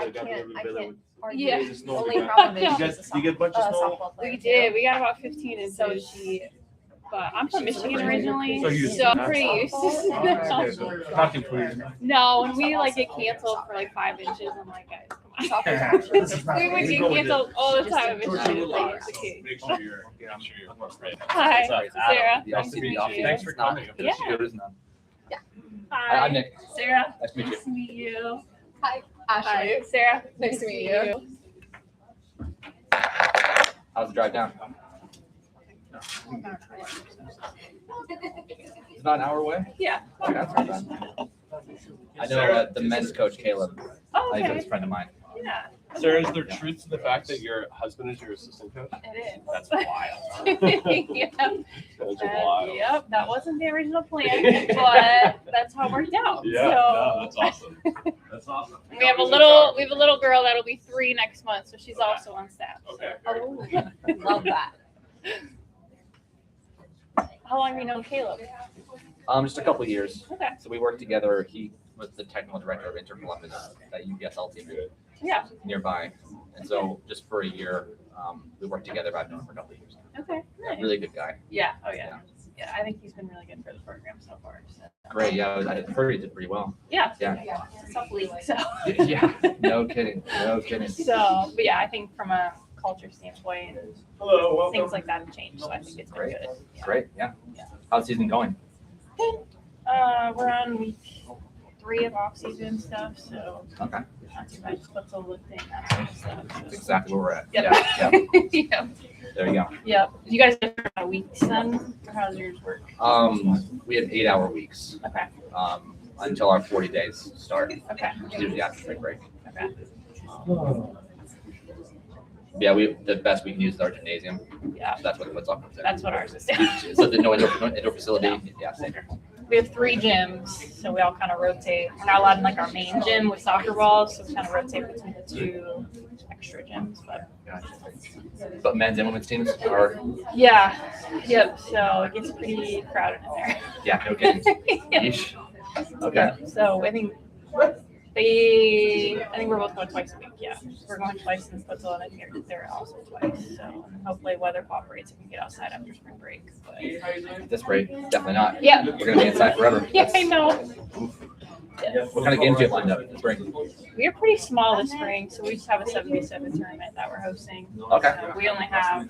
I can't argue. Yeah. The only problem is You she's guys- a you get a bunch of snow? softball player. We did. We got about 15 inches. So she, But I'm from She's Michigan from originally, So you used so to I'm that? pretty used to snow. Not included. No, when we like get canceled for like 5 inches, I'm like, guys, come softball on. We would get canceled all the time in Michigan. Like, it's okay. Make sure you're right. Hi, What's up, Sarah. Yeah, Nice to meet you. Thanks for coming. Yeah. Hi, I'm Nick. Sarah. Nice to meet you. Nice to meet you. Hi, Hi, Ashley. Sarah. Nice to meet you. How's the drive down? It's about an hour away? Yeah. Okay, that's not bad. I know the men's coach, Caleb. Oh, He's a okay. friend of mine. Yeah, Sarah, is there truth to the fact that your husband is your assistant coach? it is. That's wild. Yeah. That's wild. Yep, that wasn't the original plan, but that's how it worked out. Yeah, So no, that's awesome. That's awesome. we have a little girl that'll be 3 next month, so she's also on staff. So. Okay. Oh, love that. How long have you known Caleb? Just a couple of years. Okay. So we worked together. He was the technical director of Inter Columbus at UPSL team Yeah. nearby. And so just for a year, we worked together. I've known him for a couple of years. Okay. Nice. Really good guy. Yeah. Oh yeah. Yeah. I think he's been really good for the program so far. So. Great. Yeah, I heard he did pretty well. Yeah. Yeah. It's a tough league. So. Yeah. No kidding. No kidding. So, but yeah, I think from a culture standpoint, Hello, welcome. things like that have changed. So I think it's been Great. good. Yeah. Great. Yeah. Yeah. How's the season going? We're on week 3 of off-season stuff, so Okay. not too bad. Football lifting, that sort of stuff. That's exactly where we're at. Yep. Yeah. Yeah. Yep. There you go. Yep. You guys are weeks then, or how's yours work? We have 8-hour weeks Okay. until our 40 days start. Okay. Which is usually after spring break. Okay. Yeah, the best we can use is our gymnasium. Yeah. So that's what the puts off. That's what ours is. So the no indoor facility. Yeah, same here. We have 3 gyms, so we all kind of rotate. We're not allowed in like our main gym with soccer balls, so we kind of rotate between the 2 extra gyms. But men's and women's teams are Yeah. Yep. So it gets pretty crowded in there. yeah, no kidding. Yeah. Yeesh. Okay. So I think we're both going twice a week. Yeah, we're going twice in Switzerland, and I think they're also twice. So and hopefully weather cooperates and we can get outside after spring break. But This break, definitely not. yeah, We're gonna be inside forever. yeah, I know. Yeah. What kind of games do you have lined up this spring? We are pretty small this spring, so we just have a 7v7 tournament that we're hosting. Okay. So we only have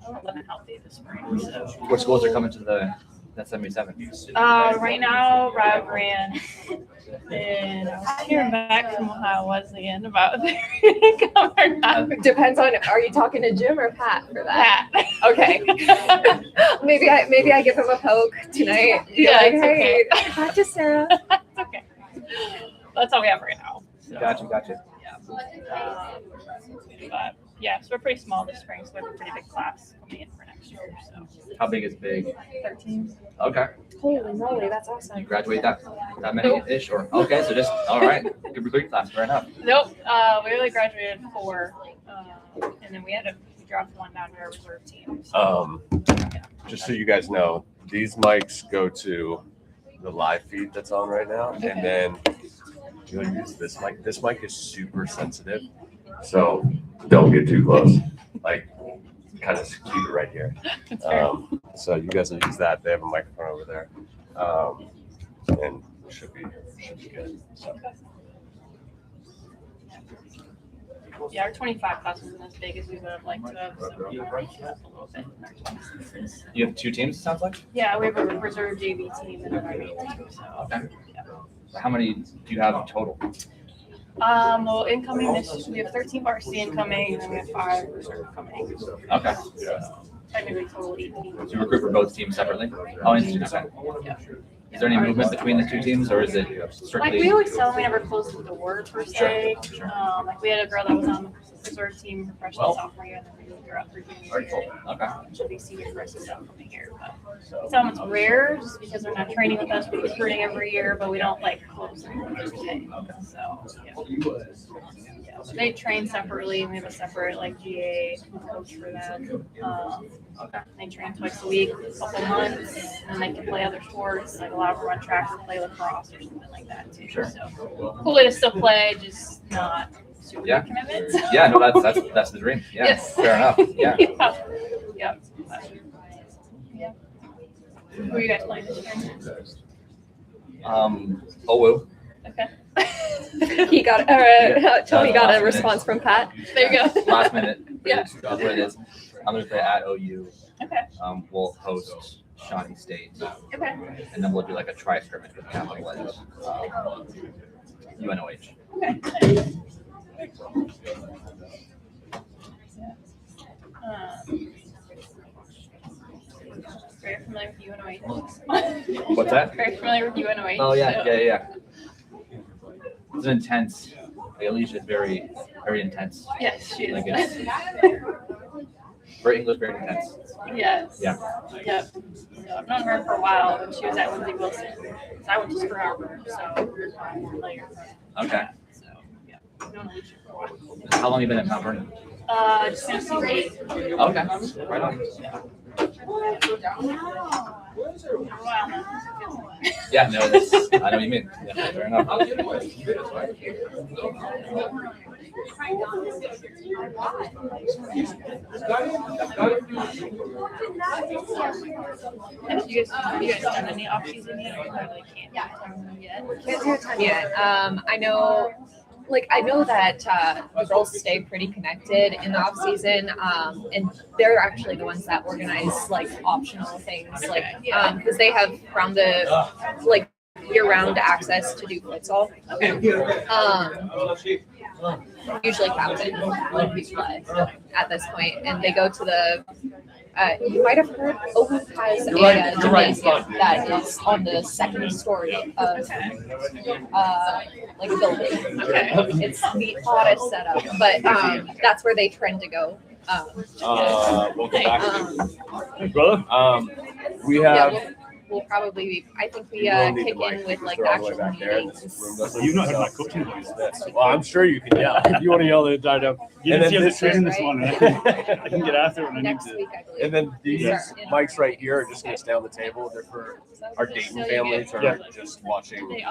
11 healthy this spring. So What schools are coming to that 77? right now, Rob ran. And I was hearing back from Ohio Wesleyan about come or not. Depends on, are you talking to Jim or Pat for that? That. Okay. maybe I give him a poke tonight. Be Yeah, like, it's hey, talk to Sarah. That's okay. That's all we have right now. So, Gotcha. Yeah. But yeah, so we're pretty small this spring, so we have a pretty big class coming in for next year. So How big is big? 13. Okay. Holy moly, that's You awesome. graduate that many ish or okay, so just all right. Good recruiting class, fair enough. Nope. We only graduated 4, and then we dropped 1 down to our reserve team. So, Just so you guys know, these mics go to the live feed that's on right now, Okay. and then you'll use this mic. This mic is super sensitive, so don't get too close. Like, kind of keep it right here. That's fair. So you guys will use that. They have a microphone over there, and should be good. So. Yeah, our 25 class wasn't as big as we would have liked to have, so we ramped up a little bit in our 26s. You have 2 teams, it sounds like? Yeah, we have a reserve JV team and a main team, so. Okay. Yeah. How many do you have total? Well, incoming we have 13 varsity incoming, and then we have 5 reserve coming. Okay. So technically total 18. So you recruit for both teams separately? Oh, interesting. Okay. Yeah. Is there any movement between the 2 teams or is it Like strictly? we always tell them, we never close the door per se. Sure. Like we had a girl that was on the reserve team her freshman, sophomore year, and then we moved her up for junior Very cool. year. Okay. She'll be senior for us and stuff coming here, but we tell them it's rare just because they're not training with us. We're recruiting every year, but we don't like close them per se. So yeah, but they train separately, and we have a separate like GA coach for them. Okay. They train twice a week, a couple months, and they can play other sports. Like a lot of them run track or play lacrosse or something like that too. Sure. So cool way to still play, just not super Yeah. big commitments. Yeah, no, that's the dream. Yeah, Yes. fair enough. Yeah. Yeah. Yeah. Who are you guys playing this year? Owu. Okay. He got Tony got a response from Pat. There you go. Last minute. Yeah. That's what it is. I'm gonna play at OU. Okay. We'll host Shawnee State, Okay. and then we'll do like a tri scrimmage with Capital Edge, UNOH. Okay. Very familiar with UNOH. What's that? Very familiar with UNOH. Oh yeah, so- yeah. It's an intense. Like, Alicia is very, very intense. Yes, she is. Like it's very English, very intense. Yes. Yeah. Yep. So I've known her for a while, and she was at Lindsay Wilson. So I went to Spur Harbor, so we're familiar. Okay. So yeah, I've known Alicia for a while. How long have you been at Mount Vernon? Just gonna see eight. Okay. Right on. For a while now. Yeah, no, that's, I know what you mean. Yeah, fair enough. Have you guys done any off season yet? Or like can't yet? Can't do a ton yet. I know that the girls stay pretty connected in the off season, and they're actually the ones that organize like optional things, like because they have year-round access to do futsal. Usually captain when we play at this point, and they go to the. You might have heard Owen has a gymnasium that is on the second story of like a building. It's the oddest setup, but that's where they trend to go. Welcome back. Um, Brother? We yeah, have. we'll probably be. I think we We'll need kick the mic in with like for the all the way actual back there. meetings. This room doesn't- You've not heard my coaching voice. Well, I'm sure you can yell if you want to yell the entire time. You And didn't see then us training this right? morning. I can get after it when I need Next to. week, I believe. And then these Yeah. mics right here are just going to stay on the table. They're for our Dayton families or Yeah. just watching the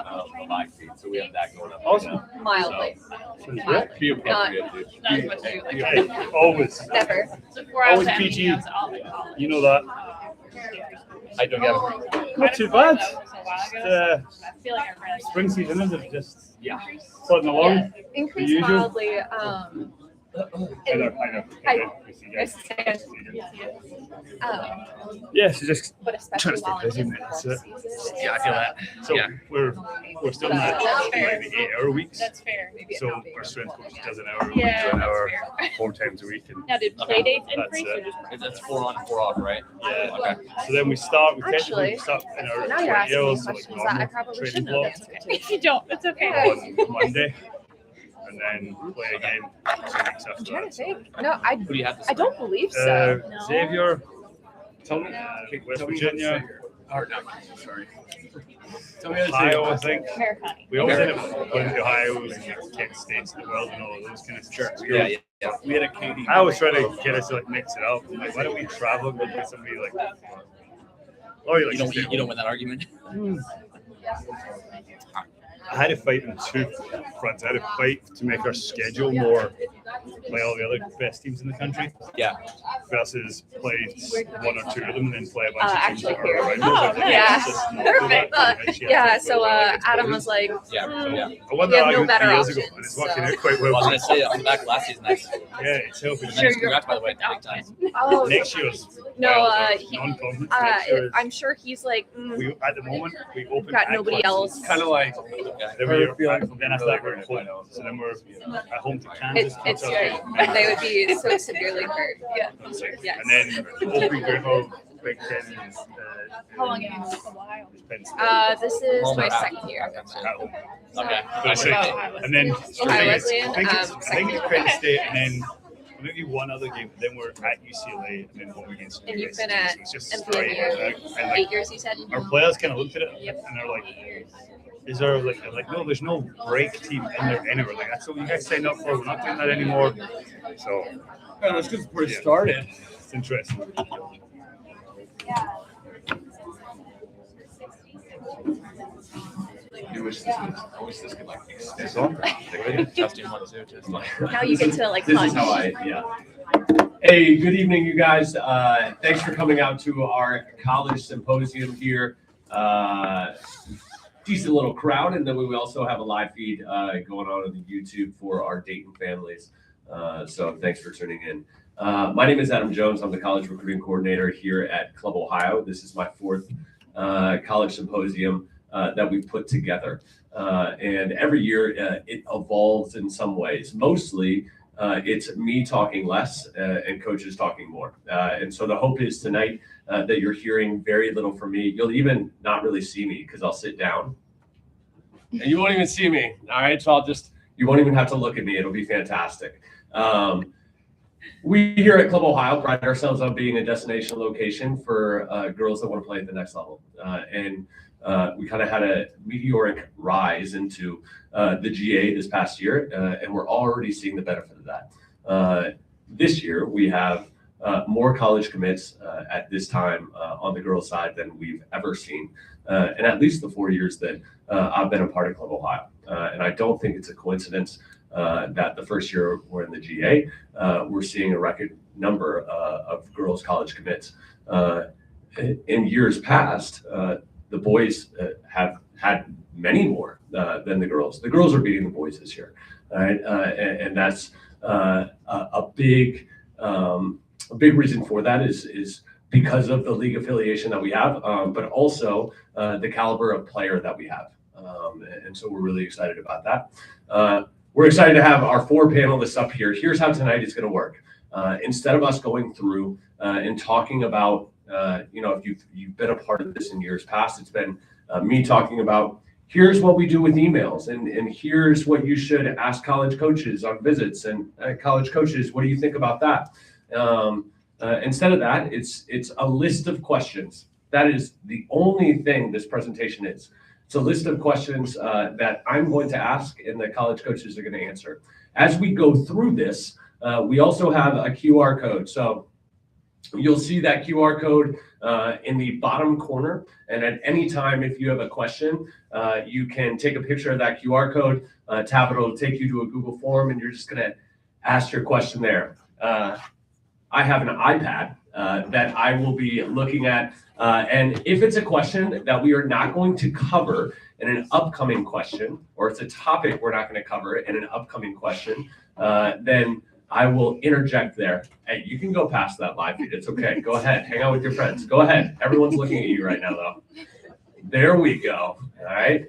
live feed. So we have that going up. Awesome. Mildly. Be appropriate, dude. Not as much as like Yeah, always. Never. so before I was Always at PG. ME, I was all like college. You know that. I don't get it. Not too bad. That was a while ago. Uh, I feel like I read. spring season is it just Yeah. plodding along? Yeah. Increase usual. mildly. I know. I see you guys. Yeah, so just But especially trying to stay while I'm busy, in man. the So- season. Yeah, I feel that. so Yeah. we're still in that That's like fair. the 8-hour weeks. That's fair. Maybe So not our strength coach yeah. does an hour, Yeah, we do an that's hour fair. 4 times a week. And Now, did play dates That's increase or it. just? It's 4 on, 4 off, right? yeah, Okay. so then we technically Actually, start in our Now you're 20 asking me hours, so like questions that I normal probably training shouldn't know the block answer to. If you don't, it's okay. Yeah. on Monday, and then play again 2 weeks I'm after trying that. to think. No, Who do you have to I don't believe so. No. Xavier, Tell me. West tell me Virginia, how to say your- or not, sorry. Tell me how to say Ohio, your I last think. Americani. We always end up playing the Ohio and Kent States of the world and all of those kind of stuff. Yeah, yeah. We had a Katie. I always try to get us to like mix it up. I'm like, why don't we travel and go play somebody like? Oh, you like You don't win that argument. I had to fight on 2 fronts. I had to fight to make our schedule more play all the other best teams in the country. Yeah. Versus play 1 or 2 of them and then play a bunch of teams Actually that are here. around Oh, us. nice. Yeah. Perfect. Yeah, so Adam was like, Yeah. Yeah. I won We that have no argument better 3 years ago, options, and it's working so- out quite Well, I well. was gonna say on the back last season. That's Yeah, it's helping. Sure, you're congrats by the way. Big time. oh, Next year's no, he, non-conference. Next year is- I'm sure he's like, we at the moment we open got nobody else. Kind of like Okay. Then Or we're feeling then after that we're at really home. So then we're at home to Kansas. It's so- they would be so severely hurt. Yeah. Yes. And then open Greyhound, Big Ten is How long have you been with Ohio? Penn State. This is Home my or out? second year. At home. Okay. But it's like, and then Ohio Wesleyan, I think it's second Penn State, and then maybe one other game. But then we're at UCLA, and then home against. And you've USC. been at So it's just MPNU straight, and like 8 years, you said? our players kind of looked at it, Yep. and they're like, "Is there like they're like no? There's no break team in there anywhere. Like that's what you guys signed up for. We're not doing that anymore." So that's just where it Yeah. started. it's interesting. I wish this could like extend. Testing 1, 2, just like. Now you get to like This punch. is how Hey, good evening, you guys. Thanks for coming out to our college symposium here. Decent little crowd, and then we also have a live feed going on the YouTube for our Dayton families. So thanks for tuning in. My name is Adam Jones. I'm the college recruiting coordinator here at Club Ohio. This is my fourth college symposium that we've put together. And every year it evolves in some ways. Mostly it's me talking less and coaches talking more. And so the hope is tonight that you're hearing very little from me. You'll even not really see me because I'll sit down and you won't even see me. All right. So you won't even have to look at me. It'll be fantastic. We here at Club Ohio pride ourselves on being a destination location for girls that want to play at the next level. And we kind of had a meteoric rise into the GA this past year, and we're already seeing the benefit of that. This year, we have more college commits at this time on the girls' side than we've ever seen, in at least the 4 years that I've been a part of Club Ohio. And I don't think it's a coincidence that the first year we're in the GA, we're seeing a record number of girls' college commits. In years past, the boys have had many more than the girls. The girls are beating the boys this year, right? And that's a big reason for that is because of the league affiliation that we have, but also the caliber of player that we have. And so we're really excited about that. We're excited to have our 4 panelists up here. Here's how tonight is going to work. Instead of us going through and talking about, if you've been a part of this in years past, it's been me talking about here's what we do with emails and here's what you should ask college coaches on visits and college coaches, what do you think about that? Instead of that, it's a list of questions. That is the only thing this presentation is. It's a list of questions that I'm going to ask and the college coaches are going to answer. As we go through this, we also have a QR code. So you'll see that QR code in the bottom corner. And at any time, if you have a question, you can take a picture of that QR code, tap it, it'll take you to a Google form, and you're just going to ask your question there. I have an iPad that I will be looking at. And if it's a question that we are not going to cover in an upcoming question, or it's a topic we're not going to cover in an upcoming question, then I will interject there. Hey, you can go past that live feed. It's okay. Go ahead. Hang out with your friends. Go ahead. Everyone's looking at you right now, though. There we go. All right.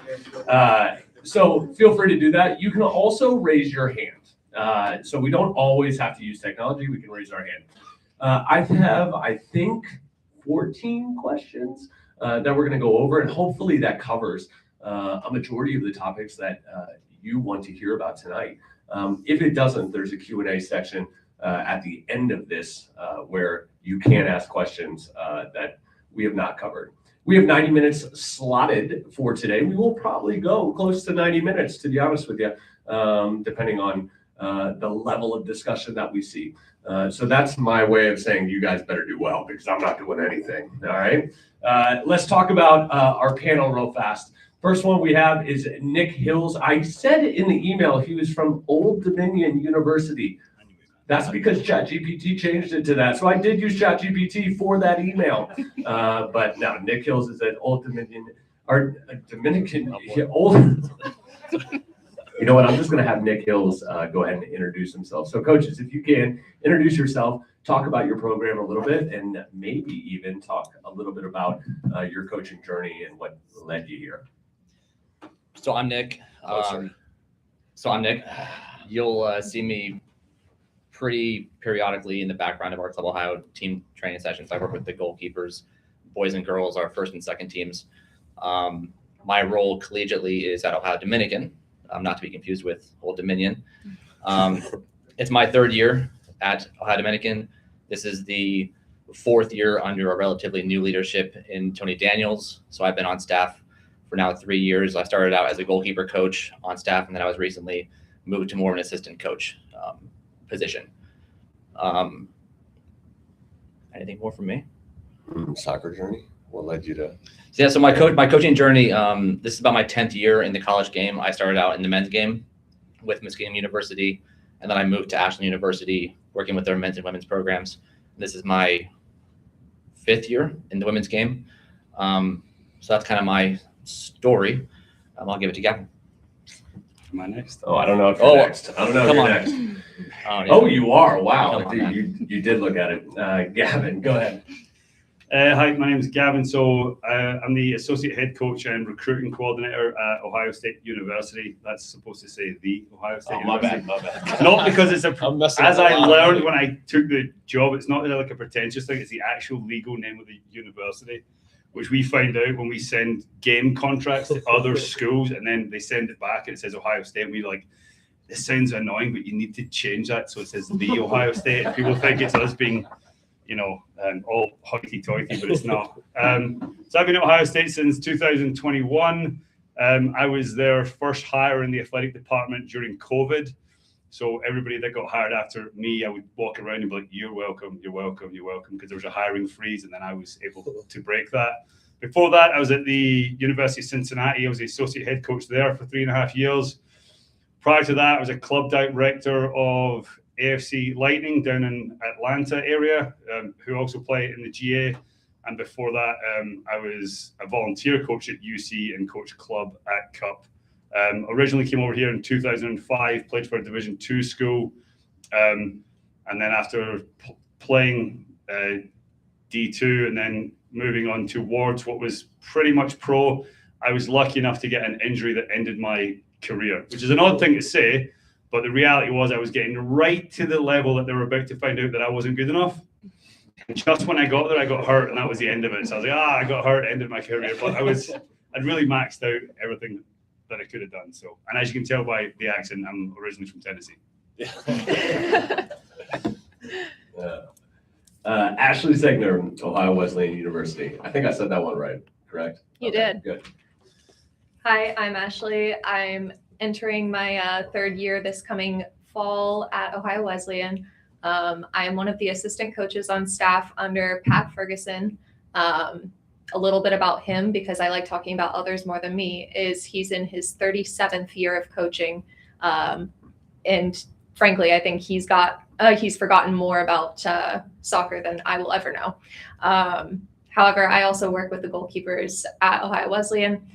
So feel free to do that. You can also raise your hand. So we don't always have to use technology. We can raise our hand. I have, I think, 14 questions that we're going to go over, and hopefully that covers a majority of the topics that you want to hear about tonight. If it doesn't, there's a Q&A section at the end of this where you can ask questions that we have not covered. We have 90 minutes slotted for today. We will probably go close to 90 minutes, to be honest with you, depending on the level of discussion that we see. So that's my way of saying you guys better do well because I'm not doing anything. All right. Let's talk about our panel real fast. First one we have is Nick Hills. I said in the email he was from Old Dominion University. That's because ChatGPT changed it to that. So I did use ChatGPT for that email. But no, Nick Hills is at Old Dominion, or Dominican, Old. You know what? I'm just going to have Nick Hills go ahead and introduce himself. So coaches, if you can, introduce yourself, talk about your program a little bit, and maybe even talk a little bit about your coaching journey and what led you here. So I'm Nick. You'll see me pretty periodically in the background of our Club Ohio team training sessions. I work with the goalkeepers, boys and girls, our first and second teams. My role collegiately is at Ohio Dominican, not to be confused with Old Dominion. It's my 3rd year at Ohio Dominican. This is the 4th year under a relatively new leadership in Tony Daniels. So I've been on staff for now 3 years. I started out as a goalkeeper coach on staff, and then I was recently moved to more of an assistant coach position. Anything more from me? Soccer journey? what led you to? So yeah, so my coaching journey, this is about my 10th year in the college game. I started out in the men's game with Muskegon University, and then I moved to Ashland University working with their men's and women's programs. This is my 5th year in the women's game. So that's kind of my story. I'll give it to Gavin. Am I next? Oh, I don't know if you're next. I don't know if Come you're on. next. Yeah. Oh, you are. Wow. Come on, You did look at it. Gavin, go ahead. Hi, my name is Gavin. So I'm the associate head coach and recruiting coordinator at Ohio State University. That's supposed to say the Ohio State University. My bad. Not because it's I'm messing as up a I lot. learned when I took the job, it's not like a pretentious thing. It's the actual legal name of the university, which we find out when we send game contracts to other schools, and then they send it back and it says Ohio State. And we like, this sounds annoying, but you need to change that so it says the Ohio State. And people think it's us being, all hoity-toity, but it's not. So I've been at Ohio State since 2021. I was their first hire in the athletic department during COVID. So everybody that got hired after me, I would walk around and be like, you're welcome, you're welcome, you're welcome, because there was a hiring freeze, and then I was able to break that. Before that, I was at the University of Cincinnati. I was the associate head coach there for 3.5 years. Prior to that, I was a club director of AFC Lightning down in Atlanta area, who also play in the GA. And before that, I was a volunteer coach at UC and coached club at Cup. Originally came over here in 2005, played for a Division II school. And then after playing D2 and then moving on towards what was pretty much pro, I was lucky enough to get an injury that ended my career, which is an odd thing to say. But the reality was I was getting right to the level that they were about to find out that I wasn't good enough. And just when I got there, I got hurt, and that was the end of it. So I was like, I got hurt, ended my career. But I'd really maxed out everything that I could have done. So, and as you can tell by the accent, I'm originally from Tennessee. Ashley Zegner, Ohio Wesleyan University. I think I said that one right, correct? You Okay, did. Good. Hi, I'm Ashley. I'm entering my 3rd year this coming fall at Ohio Wesleyan. I am one of the assistant coaches on staff under Pat Ferguson. A little bit about him, because I like talking about others more than me, is he's in his 37th year of coaching. And frankly, I think he's forgotten more about soccer than I will ever know. However, I also work with the goalkeepers at Ohio Wesleyan.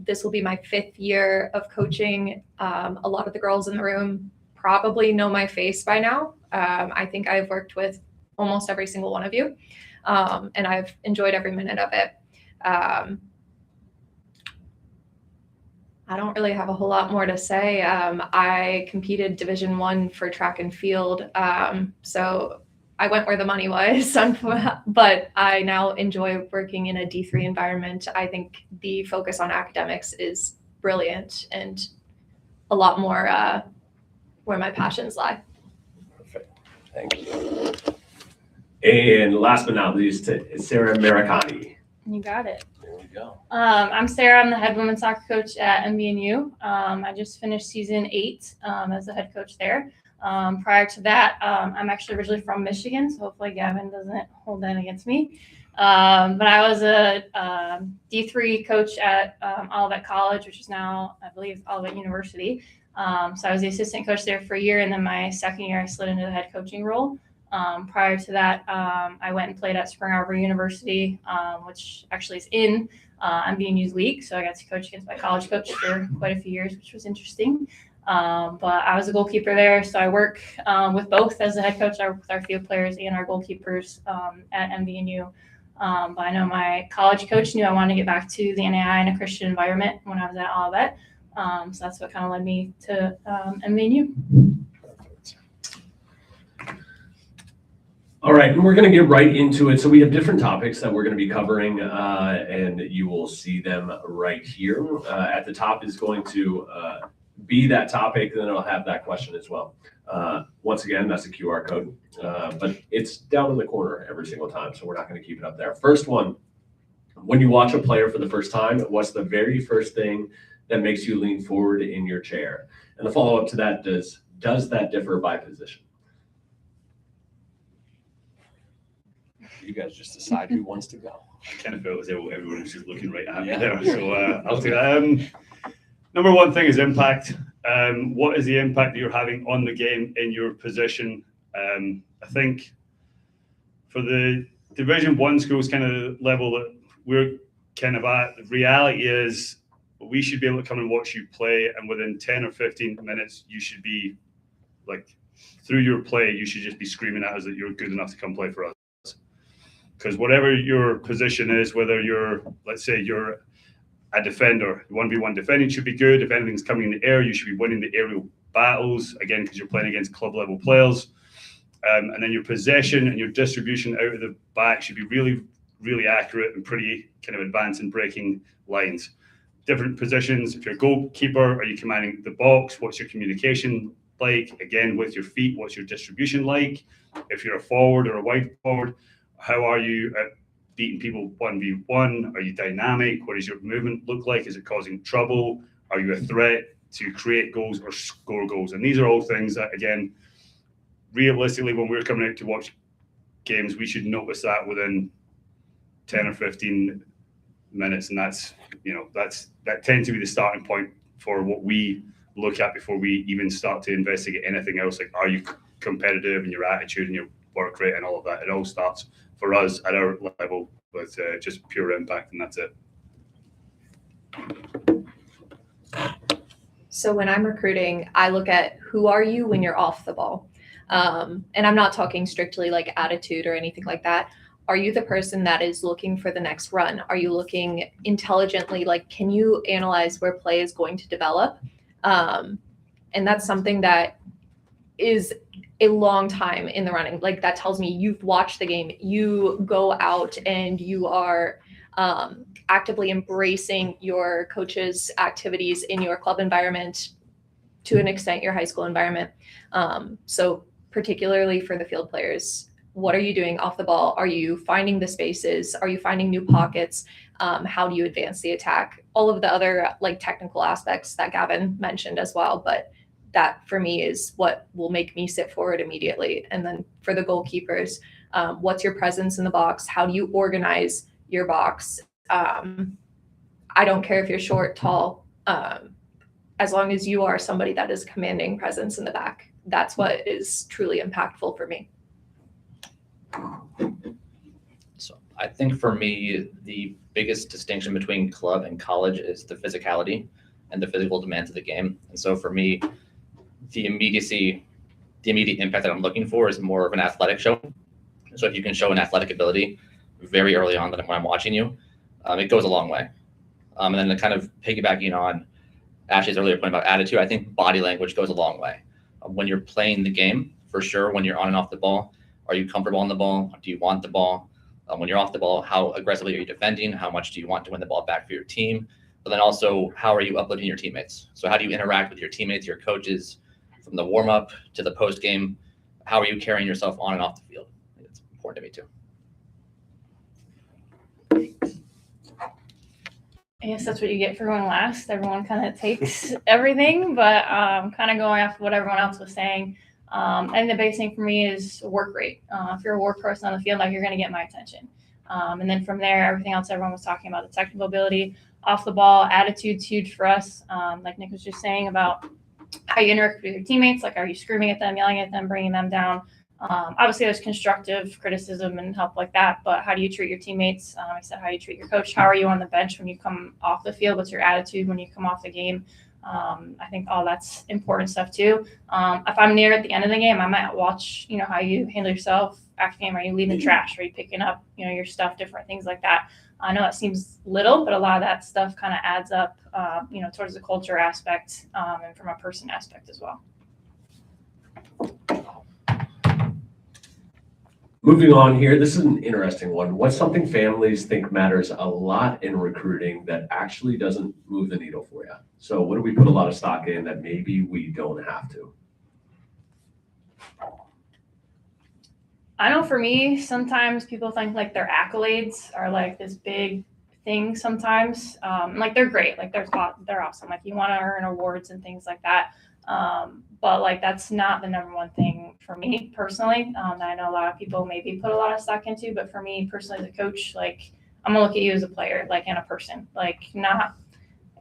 This will be my 5th year of coaching. A lot of the girls in the room probably know my face by now. I think I've worked with almost every single one of you, and I've enjoyed every minute of it. I don't really have a whole lot more to say. I competed Division I for track and field, so I went where the money was, but I now enjoy working in a D3 environment. I think the focus on academics is brilliant and a lot more where my passions lie. Perfect. Thank you. And last but not least, Sarah Maricani. You got it. There we go. I'm Sarah. I'm the head women's soccer coach at MBNU. I just finished season 8 as the head coach there. Prior to that, I'm actually originally from Michigan, so hopefully Gavin doesn't hold that against me. But I was a D3 coach at Olivet College, which is now, I believe, Olivet University. So I was the assistant coach there for a year, and then my 2nd year I slid into the head coaching role. Prior to that, I went and played at Spring Arbor University, which actually is in MBNU's league. So I got to coach against my college coach for quite a few years, which was interesting. But I was a goalkeeper there, so I work with both as a head coach. I work with our field players and our goalkeepers at MBNU. But I know my college coach knew I wanted to get back to the NAI and a Christian environment when I was at Olivet. So that's what kind of led me to MBNU. All right, and we're going to get right into it. So we have different topics that we're going to be covering, and you will see them right here. At the top is going to be that topic, and then it'll have that question as well. Once again, that's a QR code, but it's down in the corner every single time, so we're not going to keep it up there. First one, when you watch a player for the first time, what's the very first thing that makes you lean forward in your chair? And the follow-up to that, does that differ by position? You guys just decide who wants to go. I kind of felt as though everyone was just looking right at me there, so I'll do that. Number one thing is impact. What is the impact that you're having on the game in your position? I think for the Division 1 schools kind of level that we're kind of at, the reality is we should be able to come and watch you play, and within 10 or 15 minutes, you should be like, through your play, you should just be screaming at us that you're good enough to come play for us. Because whatever your position is, whether you're, let's say you're a defender, 1v1 defending should be good. If anything's coming in the air, you should be winning the aerial battles, again, because you're playing against club level players. And then your possession and your distribution out of the back should be really, really accurate and pretty kind of advanced in breaking lines. Different positions. If you're a goalkeeper, are you commanding the box? What's your communication like? Again, with your feet, what's your distribution like? If you're a forward or a wide forward, how are you at beating people 1v1? Are you dynamic? What does your movement look like? Is it causing trouble? Are you a threat to create goals or score goals? And these are all things that, again, realistically, when we're coming out to watch games, we should notice that within 10 or 15 minutes. And that's, that tends to be the starting point for what we look at before we even start to investigate anything else. Like, are you competitive in your attitude and your work rate and all of that? It all starts for us at our level with just pure impact, and that's it. So when I'm recruiting, I look at who are you when you're off the ball. And I'm not talking strictly like attitude or anything like that. Are you the person that is looking for the next run? Are you looking intelligently? Like, can you analyze where play is going to develop? And that's something that is a long time in the running. Like, that tells me you've watched the game. You go out and you are actively embracing your coach's activities in your club environment, to an extent your high school environment. So particularly for the field players, what are you doing off the ball? Are you finding the spaces? Are you finding new pockets? How do you advance the attack? All of the other like technical aspects that Gavin mentioned as well. But that for me is what will make me sit forward immediately. And then for the goalkeepers, what's your presence in the box? How do you organize your box? I don't care if you're short, tall, as long as you are somebody that is commanding presence in the back. That's what is truly impactful for me. So I think for me, the biggest distinction between club and college is the physicality and the physical demands of the game. And so for me, the immediate impact that I'm looking for is more of an athletic show. So if you can show an athletic ability very early on when I'm watching you, it goes a long way. And then to kind of piggybacking on Ashley's earlier point about attitude, I think body language goes a long way. When you're playing the game, for sure, when you're on and off the ball, are you comfortable on the ball? Do you want the ball? When you're off the ball, how aggressively are you defending? How much do you want to win the ball back for your team? But then also, how are you uplifting your teammates? So how do you interact with your teammates, your coaches, from the warm-up to the post-game? How are you carrying yourself on and off the field? It's important to me too. I guess that's what you get for going last. Everyone kind of takes everything, but kind of going after what everyone else was saying. And the biggest thing for me is work rate. If you're a work person on the field, like, you're going to get my attention. And then from there, everything else everyone was talking about, the technical ability, off the ball, attitude's huge for us. Like Nick was just saying about how you interact with your teammates. Like, are you screaming at them, yelling at them, bringing them down? Obviously, there's constructive criticism and help like that, but how do you treat your teammates? I said, how you treat your coach? How are you on the bench when you come off the field? What's your attitude when you come off the game? I think all that's important stuff too. If I'm near at the end of the game, I might watch, how you handle yourself after the game. Are you leaving trash? Are you picking up, your stuff, different things like that? I know it seems little, but a lot of that stuff kind of adds up, towards the culture aspect and from a person aspect as well. Moving on here, this is an interesting one. What's something families think matters a lot in recruiting that actually doesn't move the needle for you? So what do we put a lot of stock in that maybe we don't have to? I know for me, sometimes people think like their accolades are like this big thing sometimes. Like, they're great. Like, they're awesome. Like, you want to earn awards and things like that. But like, that's not the number one thing for me personally. I know a lot of people maybe put a lot of stock into, but for me personally as a coach, like, I'm gonna look at you as a player, like, and a person, like, not,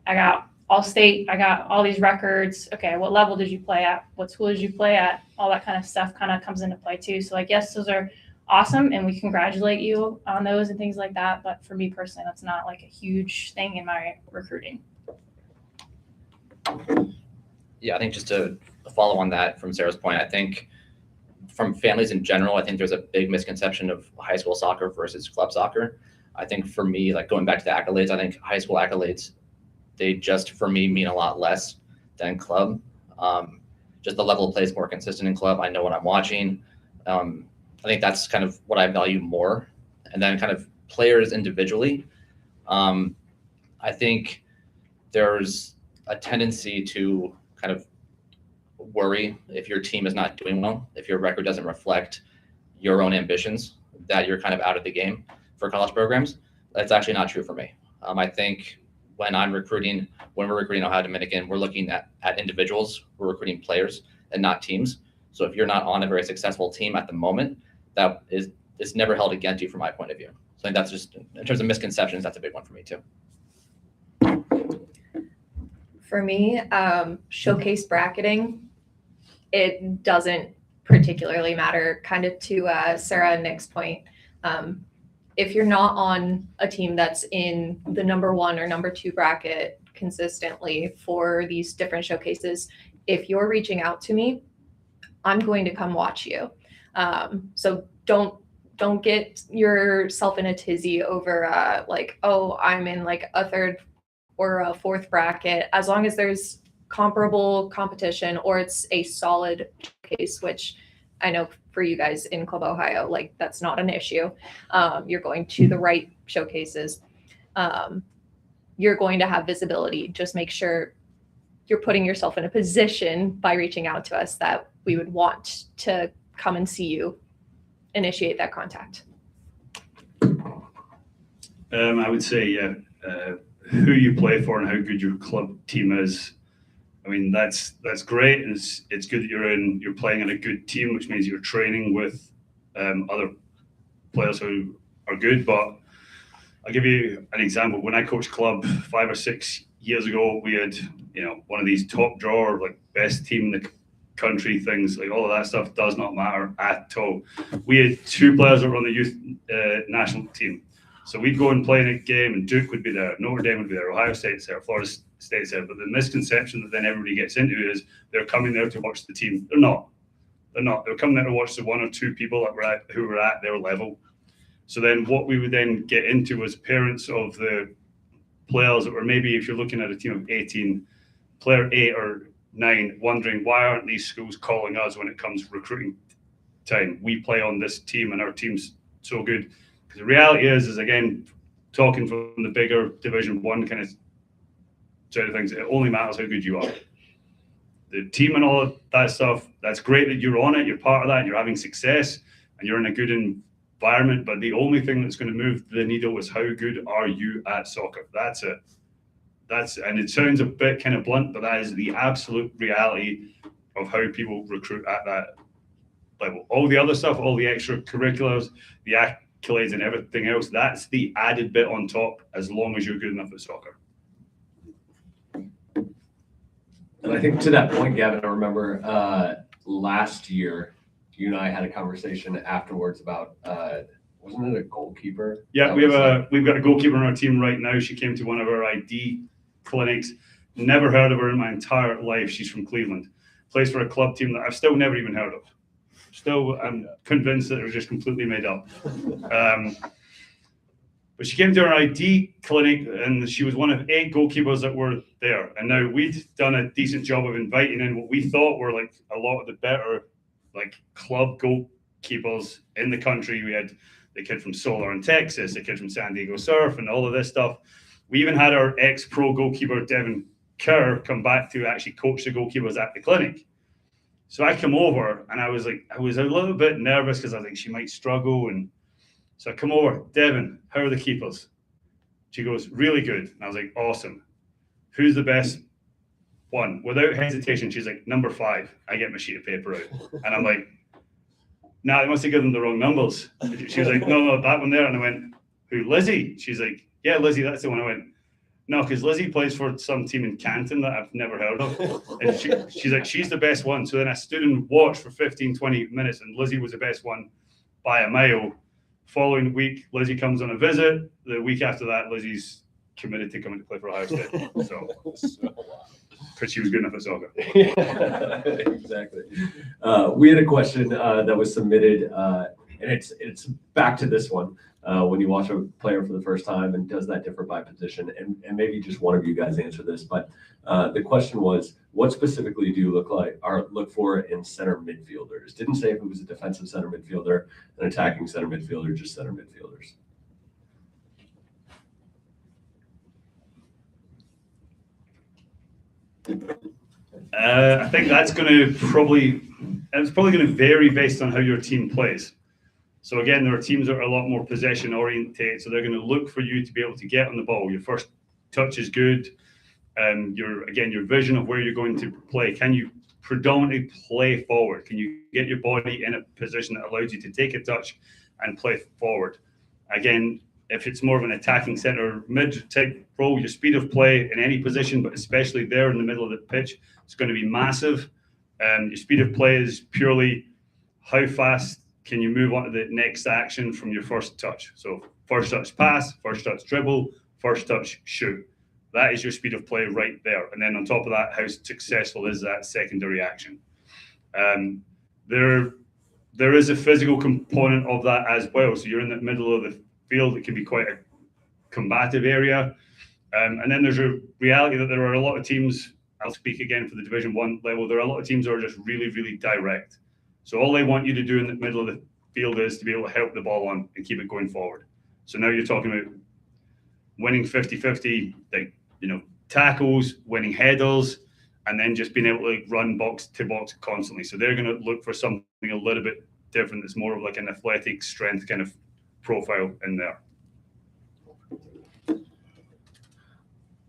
I got all state, I got all these records. Okay, what level did you play at? What school did you play at? All that kind of stuff kind of comes into play too. So like, yes, those are awesome, and we congratulate you on those and things like that. But for me personally, that's not like a huge thing in my recruiting. Yeah, I think just to follow on that from Sarah's point, I think from families in general, I think there's a big misconception of high school soccer versus club soccer. I think for me, like going back to the accolades, I think high school accolades, they just, for me, mean a lot less than club. Just the level of play is more consistent in club. I know what I'm watching. I think that's kind of what I value more. And then kind of players individually, I think there's a tendency to kind of worry if your team is not doing well, if your record doesn't reflect your own ambitions, that you're kind of out of the game for college programs. That's actually not true for me. I think when we're recruiting Ohio Dominican, we're looking at individuals, we're recruiting players and not teams. So if you're not on a very successful team at the moment, it's never held against you from my point of view. So I think that's just, in terms of misconceptions, that's a big one for me too. For me, showcase bracketing, it doesn't particularly matter. Kind of to Sarah and Nick's point, if you're not on a team that's in the number 1 or number 2 bracket consistently for these different showcases, if you're reaching out to me, I'm going to come watch you. So don't get yourself in a tizzy over like, oh, I'm in like a 3rd or a 4th bracket. As long as there's comparable competition or it's a solid case, which I know for you guys in Club Ohio, like that's not an issue. You're going to the right showcases. You're going to have visibility. Just make sure you're putting yourself in a position by reaching out to us that we would want to come and see you, initiate that contact. I would say, yeah, who you play for and how good your club team is. I mean, that's great. And it's good that you're playing in a good team, which means you're training with other players who are good. But I'll give you an example. When I coached club 5 or 6 years ago, we had, one of these top drawer, like best team in the country things, like all of that stuff does not matter at all. We had 2 players that were on the youth national team. So we'd go and play in a game and Duke would be there, Notre Dame would be there, Ohio State's there, Florida State's there. But the misconception that then everybody gets into is they're coming there to watch the team. They're not. They're coming there to watch the 1 or 2 people who were at their level. So then what we would then get into was parents of the players that were maybe, if you're looking at a team of 18, player 8 or 9, wondering why aren't these schools calling us when it comes recruiting time? We play on this team and our team's so good. Because the reality is again, talking from the bigger Division 1 kind of side of things, it only matters how good you are. The team and all of that stuff, that's great that you're on it, you're part of that, you're having success, and you're in a good environment. But the only thing that's going to move the needle is how good are you at soccer. That's it. And it sounds a bit kind of blunt, but that is the absolute reality of how people recruit at that level. All the other stuff, all the extracurriculars, the accolades and everything else, that's the added bit on top, as long as you're good enough at soccer. And I think to that point, Gavin, I remember last year, you and I had a conversation afterwards about, wasn't it a goalkeeper? Yeah, we've got a goalkeeper on our team right now. She came to one of our ID clinics. Never heard of her in my entire life. She's from Cleveland. Plays for a club team that I've still never even heard of. Still, I'm convinced that it was just completely made up. But she came to our ID clinic and she was one of 8 goalkeepers that were there. And now we'd done a decent job of inviting in what we thought were like a lot of the better like club goalkeepers in the country. We had the kid from Solar in Texas, the kid from San Diego Surf and all of this stuff. We even had our ex-pro goalkeeper, Devin Kerr, come back to actually coach the goalkeepers at the clinic. So I come over and I was a little bit nervous because I was like, she might struggle. And so I come over, Devin, how are the keepers? She goes, really good. And I was like, awesome. Who's the best one? Without hesitation, she's like, number 5. I get my sheet of paper out. And I'm like, nah, they must have given them the wrong numbers. She was like, no, that one there. And I went, who, Lizzie? She's like, yeah, Lizzie, that's the one. I went, no, because Lizzie plays for some team in Canton that I've never heard of. And she's like, she's the best one. So then I stood and watched for 15, 20 minutes, and Lizzie was the best one by a mile. Following week, Lizzie comes on a visit. The week after that, Lizzie's committed to coming to play for Ohio State. So, because she was good enough at soccer. Yeah, exactly. We had a question that was submitted, and it's back to this one. When you watch a player for the first time, and does that differ by position? And maybe just one of you guys answer this, but the question was, what specifically do you look for in center midfielders? Didn't say if it was a defensive center midfielder, an attacking center midfielder, just center midfielders. I think that's probably going to vary based on how your team plays. So again, there are teams that are a lot more possession oriented, so they're going to look for you to be able to get on the ball. Your first touch is good. Your vision of where you're going to play. Can you predominantly play forward? Can you get your body in a position that allows you to take a touch and play forward? Again, if it's more of an attacking center mid type role, your speed of play in any position, but especially there in the middle of the pitch, it's going to be massive. Your speed of play is purely how fast can you move on to the next action from your first touch. So first touch pass, first touch dribble, first touch shoot. That is your speed of play right there. And then on top of that, how successful is that secondary action? There is a physical component of that as well. So you're in the middle of the field. It can be quite a combative area. And then there's a reality that there are a lot of teams, I'll speak again for the Division 1 level, there are a lot of teams that are just really, really direct. So all they want you to do in the middle of the field is to be able to help the ball on and keep it going forward. So now you're talking about winning 50-50, tackles, winning headers, and then just being able to run box to box constantly. So they're going to look for something a little bit different. That's more of like an athletic strength kind of profile in there.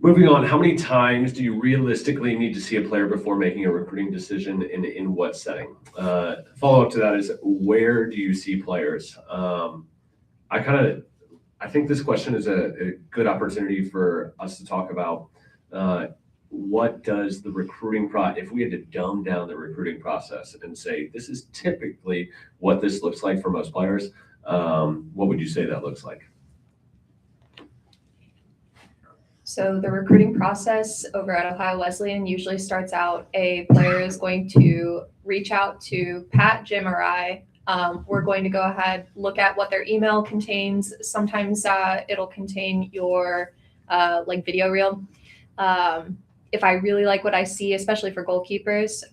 Moving on, how many times do you realistically need to see a player before making a recruiting decision, and in what setting? Follow up to that is, where do you see players? I think this question is a good opportunity for us to talk about what does the recruiting if we had to dumb down the recruiting process and say, this is typically what this looks like for most players, what would you say that looks like? So the recruiting process over at Ohio Wesleyan usually starts out, a player is going to reach out to Pat, Jim, or I. We're going to go ahead, look at what their email contains. Sometimes it'll contain your video reel. If I really like what I see, especially for goalkeepers,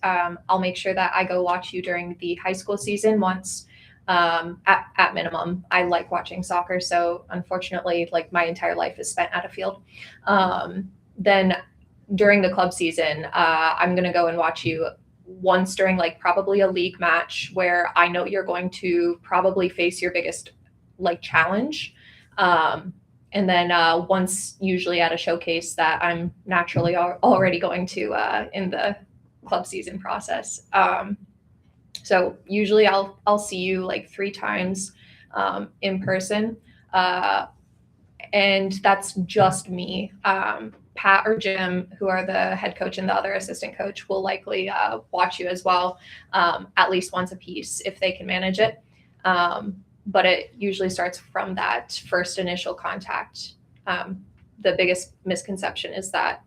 I'll make sure that I go watch you during the high school season once. At minimum, I like watching soccer, so unfortunately, my entire life is spent at a field. Then during the club season, I'm gonna go and watch you once during probably a league match where I know you're going to probably face your biggest challenge. And then once usually at a showcase that I'm naturally already going to in the club season process. So usually I'll see you 3 times in person, and that's just me. Pat or Jim, who are the head coach and the other assistant coach, will likely watch you as well, at least once a piece if they can manage it. But it usually starts from that first initial contact. The biggest misconception is that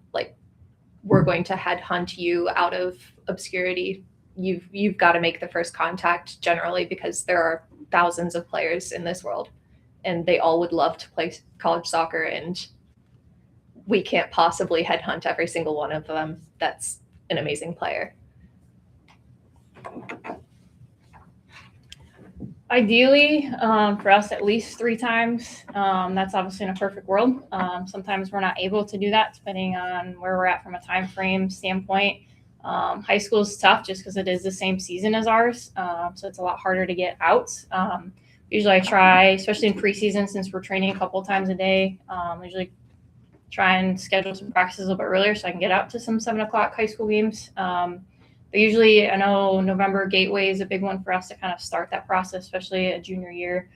we're going to headhunt you out of obscurity. You've got to make the first contact generally, because there are thousands of players in this world and they all would love to play college soccer, and we can't possibly headhunt every single one of them that's an amazing player. Ideally, for us, at least 3 times. That's obviously in a perfect world. Sometimes we're not able to do that depending on where we're at from a time frame standpoint. High school is tough just because it is the same season as ours, so it's a lot harder to get out. Usually I try, especially in preseason, since we're training a couple of times a day, usually try and schedule some practices a little bit earlier so I can get out to some 7 o'clock high school games. But usually I know November Gateway is a big one for us to kind of start that process, especially a junior year.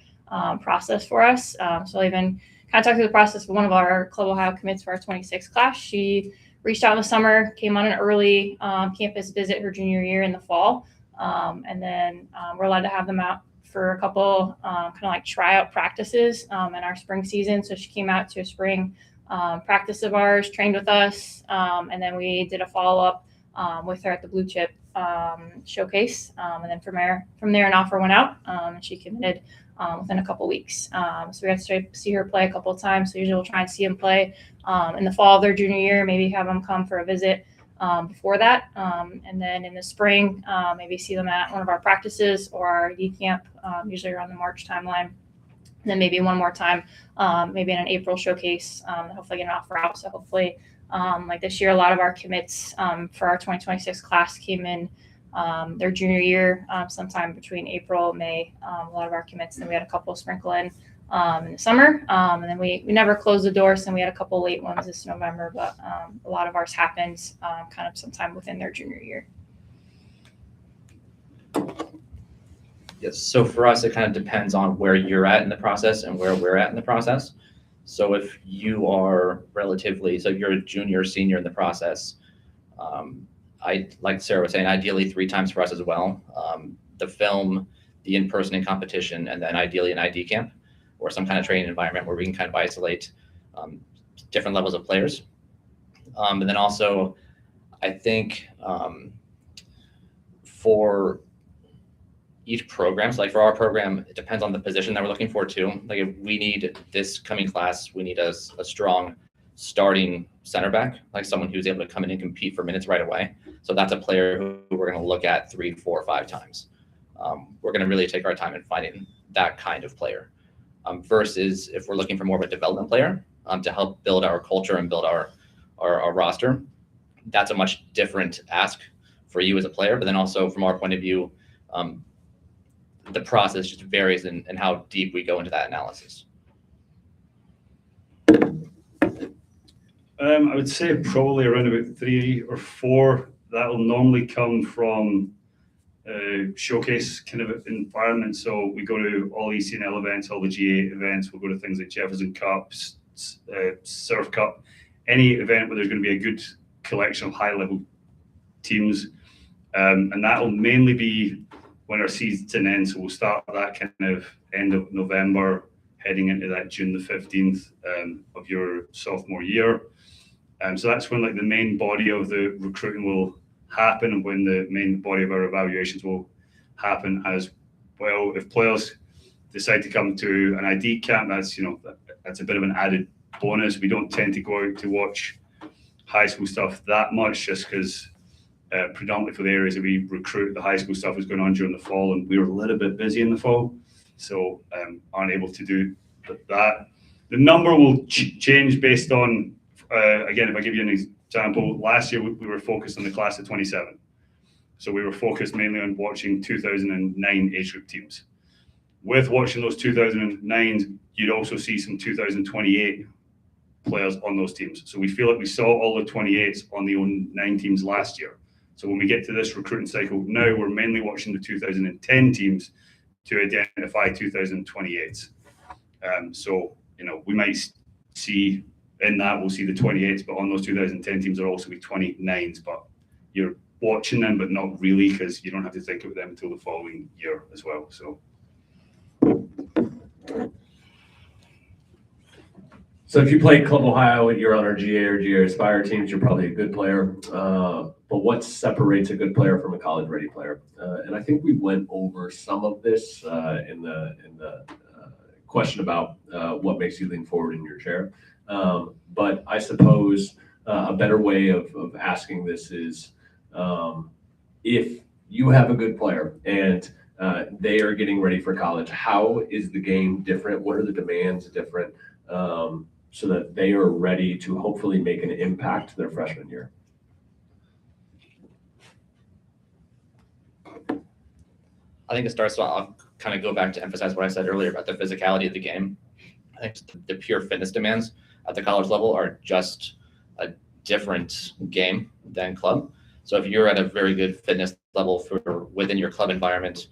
process for us. So I've been kind of talking through the process with one of our Club Ohio commits for our 26 class. She reached out in the summer, came on an early campus visit her junior year in the fall. And then we're allowed to have them out for a couple kind of like tryout practices in our spring season. So she came out to a spring practice of ours, trained with us, and then we did a follow-up with her at the Blue Chip showcase. And then from there an offer went out, and she committed within a couple weeks. So we got to see her play a couple of times. So usually we'll try and see them play in the fall of their junior year, maybe have them come for a visit before that. And then in the spring, maybe see them at one of our practices or our D camp, usually around the March timeline. And then maybe one more time, maybe in an April showcase, hopefully get an offer out. So hopefully, like this year, a lot of our commits for our 2026 class came in their junior year, sometime between April and May. A lot of our commits, then we had a couple sprinkle in the summer. And then we never closed the door, so we had a couple late ones this November, but a lot of ours happens kind of sometime within their junior year. Yes. So for us, it kind of depends on where you're at in the process and where we're at in the process. So if you are so if you're a junior or senior in the process, like Sarah was saying, ideally 3 times for us as well. The film, the in-person in competition, and then ideally an ID camp or some kind of training environment where we can kind of isolate different levels of players. And then also, I think for each program, so like for our program, it depends on the position that we're looking for too. Like if we need this coming class, we need a strong starting center back, like someone who's able to come in and compete for minutes right away. So that's a player who we're going to look at 3, 4, 5 times. We're going to really take our time in finding that kind of player. Versus if we're looking for more of a development player to help build our culture and build our roster, that's a much different ask for you as a player. But then also from our point of view, the process just varies in how deep we go into that analysis. I would say probably around about 3 or 4. That'll normally come from showcase kind of environment. So we go to all ECNL events, all the GA events. We'll go to things like Jefferson Cup, Surf Cup, any event where there's going to be a good collection of high-level teams. And that'll mainly be when our season ends. So we'll start that kind of end of November, heading into that June the 15th of your sophomore year. So that's when like the main body of the recruiting will happen, and when the main body of our evaluations will happen as well. If players decide to come to an ID camp, that's that's a bit of an added bonus. We don't tend to go out to watch high school stuff that much, just because predominantly for the areas that we recruit, the high school stuff is going on during the fall, and we were a little bit busy in the fall, so aren't able to do that. The number will change based on, again, if I give you an example, last year we were focused on the class of 27. So we were focused mainly on watching 2009 age group teams. With watching those 2009s, you'd also see some 2028 players on those teams. So we feel like we saw all the 28s on the 09 teams last year. So when we get to this recruiting cycle now, we're mainly watching the 2010 teams to identify 2028s. So, we might see in that, we'll see the 28s, but on those 2010 teams, there'll also be 29s, but you're watching them, but not really, because you don't have to think about them until the following year as well. So if you play Club Ohio and you're on our GA or GA Aspire teams, you're probably a good player. But what separates a good player from a college-ready player? And I think we went over some of this in the question about what makes you lean forward in your chair. But I suppose a better way of asking this is if you have a good player and they are getting ready for college, how is the game different? What are the demands different so that they are ready to hopefully make an impact their freshman year? I think it starts, I'll kind of go back to emphasize what I said earlier about the physicality of the game. I think the pure fitness demands at the college level are just a different game than club. So if you're at a very good fitness level for within your club environment,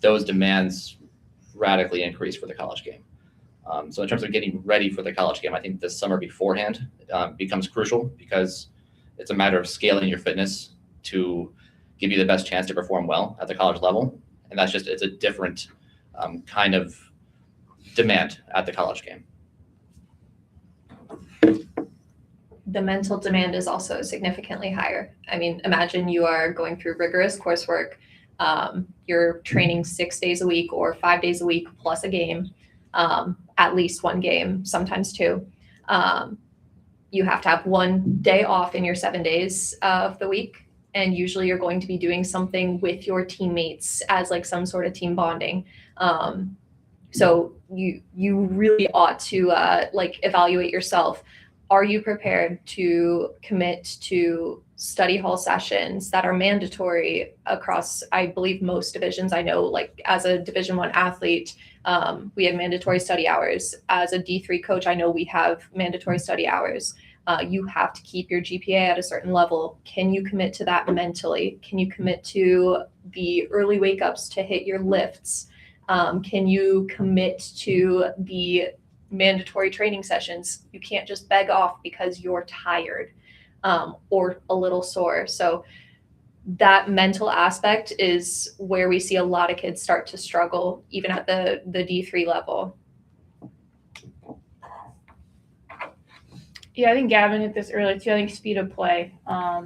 those demands radically increase for the college game. So in terms of getting ready for the college game, I think the summer beforehand becomes crucial because it's a matter of scaling your fitness to give you the best chance to perform well at the college level. And that's just, it's a different kind of demand at the college game. The mental demand is also significantly higher. I mean, imagine you are going through rigorous coursework. You're training 6 days a week or 5 days a week plus a game, at least one game, sometimes two. You have to have one day off in your 7 days of the week. And usually you're going to be doing something with your teammates as like some sort of team bonding. So you really ought to like evaluate yourself. Are you prepared to commit to study hall sessions that are mandatory across, I believe, most divisions? I know, like as a Division I athlete, we have mandatory study hours. As a D3 coach, I know we have mandatory study hours. You have to keep your GPA at a certain level. Can you commit to that mentally? Can you commit to the early wake ups to hit your lifts? Can you commit to the mandatory training sessions? You can't just beg off because you're tired or a little sore. So that mental aspect is where we see a lot of kids start to struggle, even at the D3 level. Yeah, I think Gavin hit this earlier too. I think speed of play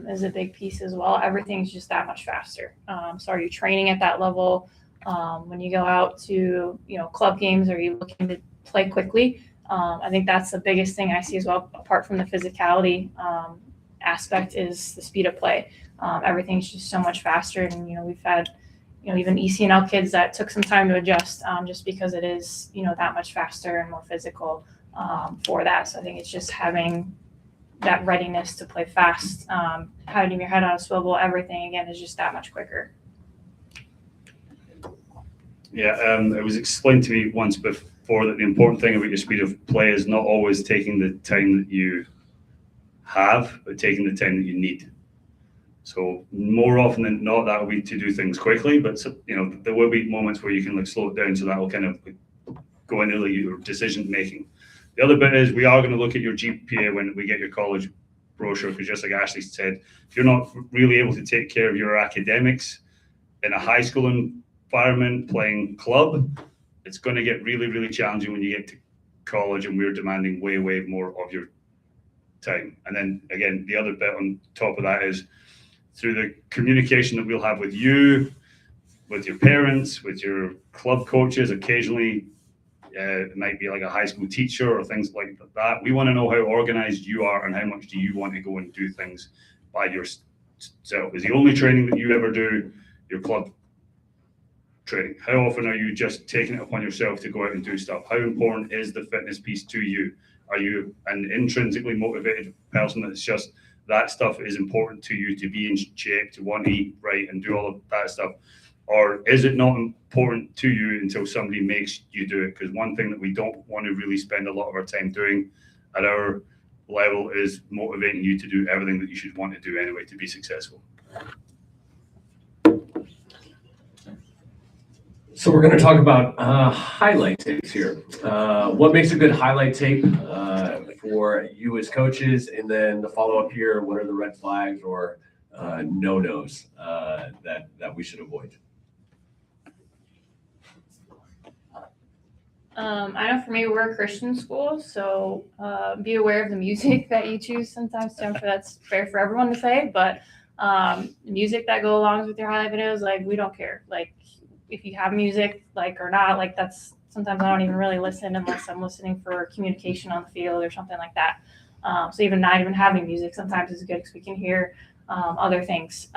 is a big piece as well. Everything's just that much faster. So are you training at that level? When you go out to, club games, are you looking to play quickly? I think that's the biggest thing I see as well, apart from the physicality aspect, is the speed of play. Everything's just so much faster. And, we've had, even ECNL kids that took some time to adjust just because it is, that much faster and more physical for that. So I think it's just having that readiness to play fast, having your head on a swivel, everything, again, is just that much quicker. Yeah, it was explained to me once before that the important thing about your speed of play is not always taking the time that you have, but taking the time that you need. So more often than not, that will be to do things quickly, but there will be moments where you can slow it down, so that will kind of go into your decision making. The other bit is we are going to look at your GPA when we get your college brochure, because just like Ashley said, if you're not really able to take care of your academics in a high school environment playing club, it's going to get really, really challenging when you get to college, and we're demanding way, way more of your time. And then again, the other bit on top of that is through the communication that we'll have with you, with your parents, with your club coaches, occasionally it might be like a high school teacher or things like that. We want to know how organized you are and how much do you want to go and do things by yourself. Is the only training that you ever do your club training? How often are you just taking it upon yourself to go out and do stuff? How important is the fitness piece to you? Are you an intrinsically motivated person that's just that stuff is important to you to be in shape, to want to eat right and do all of that stuff? Or is it not important to you until somebody makes you do it? Because one thing that we don't want to really spend a lot of our time doing at our level is motivating you to do everything that you should want to do anyway to be successful. So we're going to talk about highlight tapes here. What makes a good highlight tape for you as coaches? And then the follow-up here, what are the red flags or no-nos that we should avoid? I know for me, we're a Christian school, so be aware of the music that you choose sometimes. I'm sure that's fair for everyone to say, but music that go along with your highlight videos, we don't care. If you have music, or not, that's sometimes I don't even really listen unless I'm listening for communication on the field or something like that. So even not even having music sometimes is good because we can hear other things.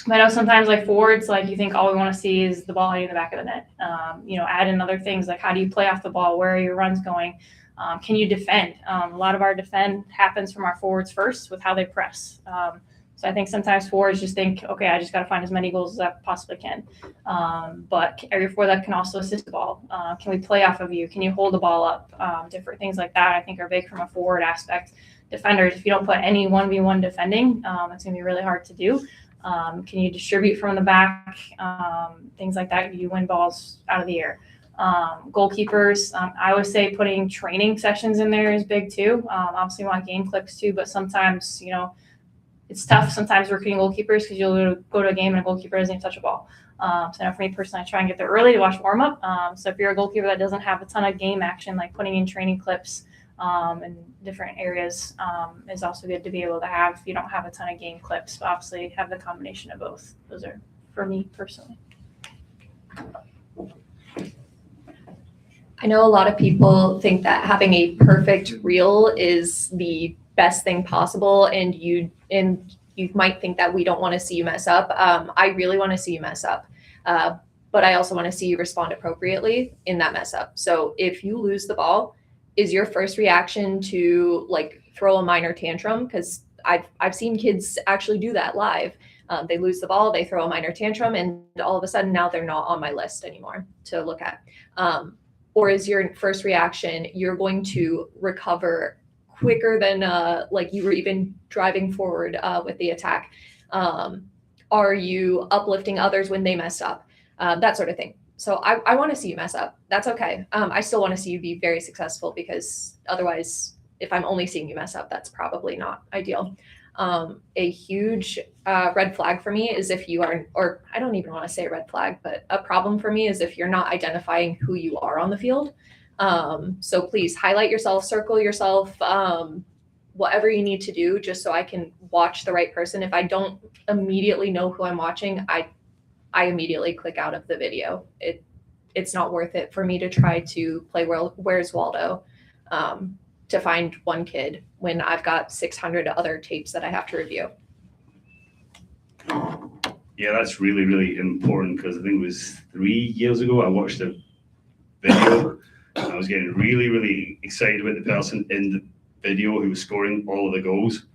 But I know sometimes forwards, you think all we want to see is the ball hitting the back of the net. Add in other things how do you play off the ball? Where are your runs going? Can you defend? A lot of our defend happens from our forwards first with how they press. So I think sometimes forwards just think, okay, I just got to find as many goals as I possibly can. But area forward that can also assist the ball. Can we play off of you? Can you hold the ball up? Different things like that I think are big from a forward aspect. Defenders, if you don't put any 1v1 defending, it's going to be really hard to do. Can you distribute from the back? Things like that. You win balls out of the air. Goalkeepers, I would say putting training sessions in there is big too. Obviously we want game clips too, but sometimes, it's tough sometimes recruiting goalkeepers because you'll go to a game and a goalkeeper doesn't even touch a ball. So I know for me personally, I try and get there early to watch warm up. So if you're a goalkeeper that doesn't have a ton of game action, like putting in training clips in different areas is also good to be able to have if you don't have a ton of game clips. But obviously have the combination of both. Those are for me personally. I know a lot of people think that having a perfect reel is the best thing possible, and you might think that we don't want to see you mess up. I really want to see you mess up, but I also want to see you respond appropriately in that mess up. So if you lose the ball, is your first reaction to like throw a minor tantrum? Because I've seen kids actually do that live. They lose the ball, they throw a minor tantrum, and all of a sudden now they're not on my list anymore to look at. Or is your first reaction, you're going to recover quicker than like you were even driving forward with the attack? Are you uplifting others when they mess up? That sort of thing. So I want to see you mess up. That's okay. I still want to see you be very successful, because otherwise, if I'm only seeing you mess up, that's probably not ideal. A huge red flag for me is if you are, or I don't even want to say red flag, but a problem for me is if you're not identifying who you are on the field. So please highlight yourself, circle yourself, whatever you need to do, just so I can watch the right person. If I don't immediately know who I'm watching, I immediately click out of the video. It's not worth it for me to try to play Where's Waldo to find one kid when I've got 600 other tapes that I have to review. Yeah, that's really, really important, because I think it was 3 years ago I watched a video and I was getting really, really excited about the person in the video who was scoring all of the goals.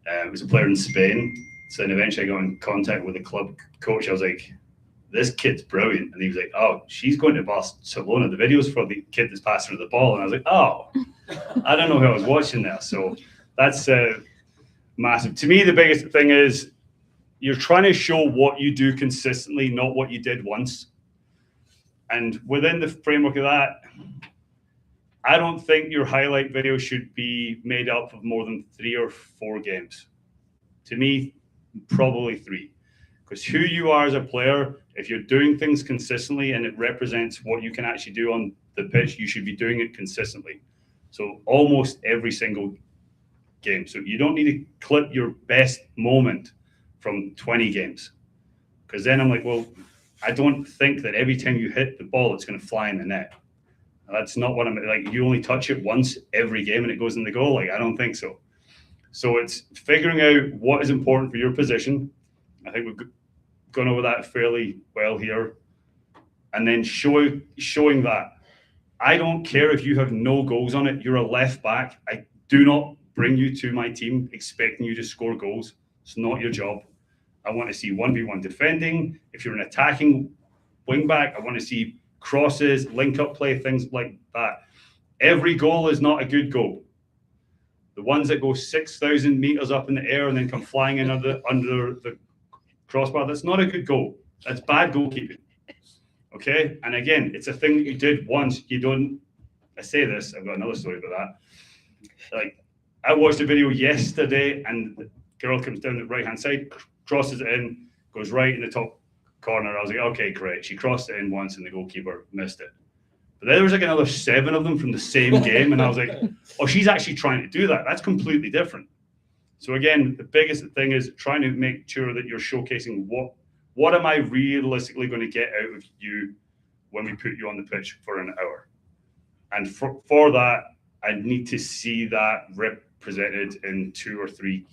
It was a player in Spain. So then eventually I got in contact with the club coach. I was like, this kid's brilliant. And he was like, oh, she's going to Barcelona. The video's for the kid that's passing her the ball. And I was like, oh, I don't know who I was watching there. So that's massive. To me, the biggest thing is you're trying to show what you do consistently, not what you did once. And within the framework of that, I don't think your highlight video should be made up of more than 3 or 4 games. To me, probably 3. Because who you are as a player, if you're doing things consistently and it represents what you can actually do on the pitch, you should be doing it consistently. So almost every single game. So you don't need to clip your best moment from 20 games. Because then I'm like, well, I don't think that every time you hit the ball, it's going to fly in the net. That's not what I'm like. You only touch it once every game and it goes in the goal. Like, I don't think so. So it's figuring out what is important for your position. I think we've gone over that fairly well here. And then showing that. I don't care if you have no goals on it. You're a left back. I do not bring you to my team expecting you to score goals. It's not your job. I want to see 1v1 defending. If you're an attacking wing back, I want to see crosses, link-up play, things like that. Every goal is not a good goal. The ones that go 6,000 meters up in the air and then come flying in under the crossbar, that's not a good goal. That's bad goalkeeping. Okay? And again, it's a thing that you did once. You don't... I say this, I've got another story about that. Like, I watched a video yesterday and the girl comes down the right-hand side, crosses it in, goes right in the top corner. I was like, okay, great. She crossed it in once and the goalkeeper missed it. But then there was like another 7 of them from the same game. And I was like, oh, she's actually trying to do that. That's completely different. So again, the biggest thing is trying to make sure that you're showcasing what am I realistically going to get out of you when we put you on the pitch for an hour. And for that, I need to see that represented in 2 or 3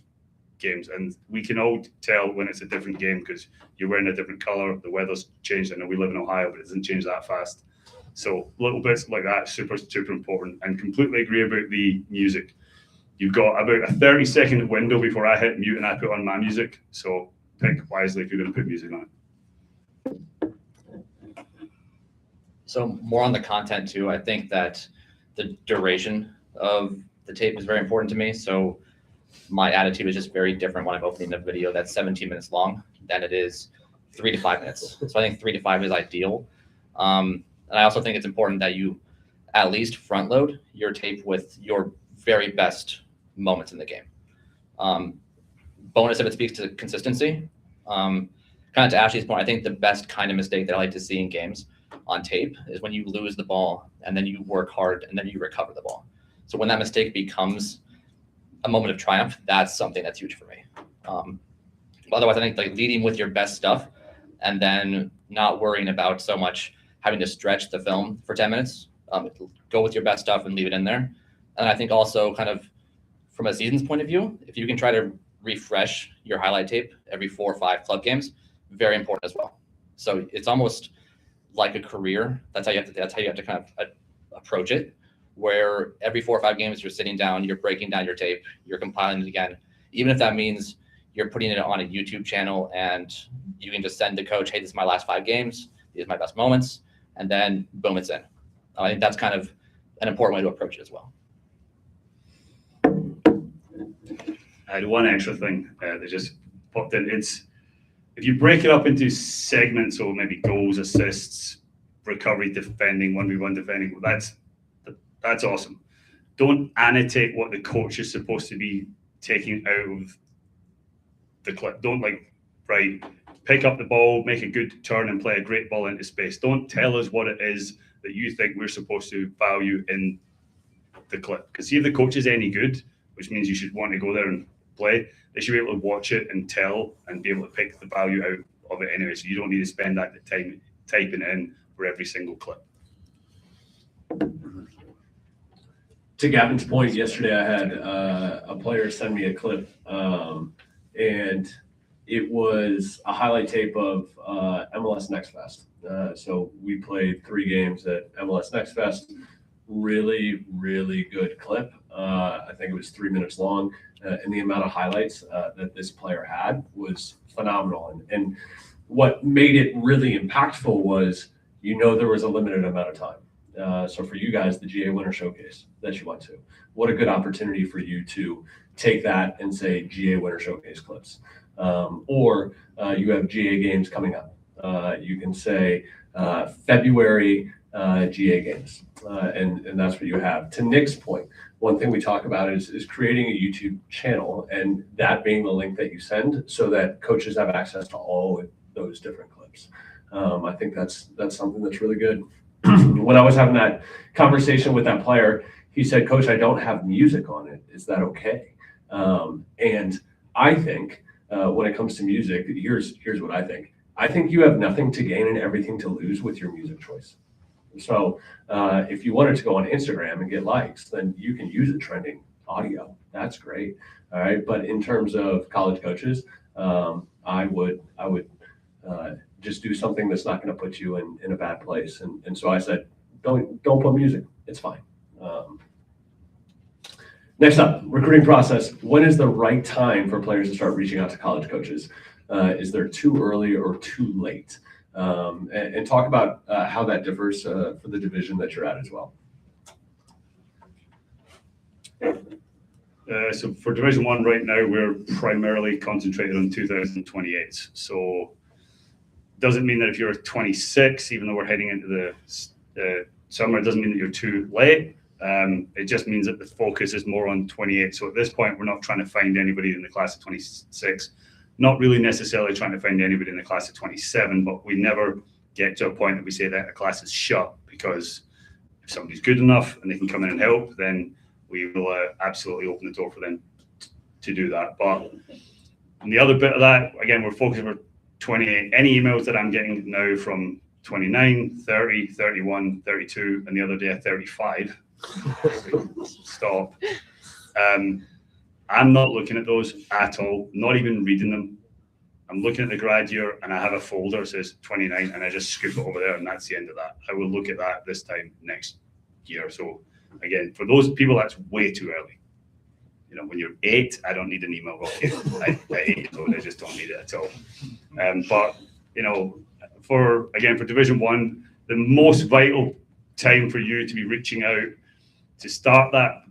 games. And we can all tell when it's a different game because you're wearing a different color, the weather's changed. I know we live in Ohio, but it doesn't change that fast. So little bits like that, super, super important. And completely agree about the music. You've got about a 30-second window before I hit mute and I put on my music. So pick wisely if you're going to put music on it. So more on the content too. I think that the duration of the tape is very important to me. So my attitude is just very different when I'm opening a video that's 17 minutes long than it is 3 to 5 minutes. So I think 3 to 5 is ideal. And I also think it's important that you at least front load your tape with your very best moments in the game. Bonus if it speaks to consistency. Kind of to Ashley's point, I think the best kind of mistake that I like to see in games on tape is when you lose the ball and then you work hard and then you recover the ball. So when that mistake becomes a moment of triumph, that's something that's huge for me. Otherwise, I think like leading with your best stuff and then not worrying about so much having to stretch the film for 10 minutes. Go with your best stuff and leave it in there. And I think also kind of from a season's point of view, if you can try to refresh your highlight tape every 4 or 5 club games, very important as well. So it's almost like a career. That's how you have to kind of approach it, where every 4 or 5 games you're sitting down, you're breaking down your tape, you're compiling it again. Even if that means you're putting it on a YouTube channel and you can just send the coach, hey, this is my last 5 games, these are my best moments, and then boom, it's in. I think that's kind of an important way to approach it as well. I had one extra thing that just popped in. It's if you break it up into segments, or maybe goals, assists, recovery, defending, 1v1 defending, that's awesome. Don't annotate what the coach is supposed to be taking out of the clip. Don't pick up the ball, make a good turn and play a great ball into space. Don't tell us what it is that you think we're supposed to value in the clip. Because see if the coach is any good, which means you should want to go there and play, they should be able to watch it and tell and be able to pick the value out of it anyway. So you don't need to spend that time typing it in for every single clip. To Gavin's point, yesterday I had a player send me a clip, and it was a highlight tape of MLS Next Fest. So we played 3 games at MLS Next Fest. Really, really good clip. I think it was 3 minutes long, and the amount of highlights that this player had was phenomenal. And what made it really impactful was, there was a limited amount of time. So for you guys, the GA Winter Showcase that you went to, what a good opportunity for you to take that and say GA Winter Showcase clips. Or you have GA games coming up. You can say February GA games, and that's what you have. To Nick's point, one thing we talk about is creating a YouTube channel, and that being the link that you send so that coaches have access to all of those different clips. I think that's something that's really good. When I was having that conversation with that player, he said, "Coach, I don't have music on it. Is that okay?" And I think when it comes to music, here's what I think. I think you have nothing to gain and everything to lose with your music choice. So if you wanted to go on Instagram and get likes, then you can use a trending audio. That's great. All right. But in terms of college coaches, I would just do something that's not going to put you in a bad place. And so I said, don't put music. It's fine. Next up, recruiting process. When is the right time for players to start reaching out to college coaches? Is there too early or too late? And talk about how that differs for the division that you're at as well. So for Division 1 right now, we're primarily concentrated on 2028. So doesn't mean that if you're 26, even though we're heading into the summer, it doesn't mean that you're too late. It just means that the focus is more on 28. So at this point, we're not trying to find anybody in the class of 26. Not really necessarily trying to find anybody in the class of 27, but we never get to a point that we say that a class is shut, because if somebody's good enough and they can come in and help, then we will absolutely open the door for them to do that. But and the other bit of that, again, we're focusing on 28. Any emails that I'm getting now from 29, 30, 31, 32, and the other day 35. Stop. I'm not looking at those at all, not even reading them. I'm looking at the grad year and I have a folder that says 29 and I just scoop it over there and that's the end of that. I will look at that this time next year. So again, for those people, that's way too early. When you're 8, I don't need an email. Okay, at 8 years old, I just don't need it at all. But for Division 1, the most vital time for you to be reaching out to start that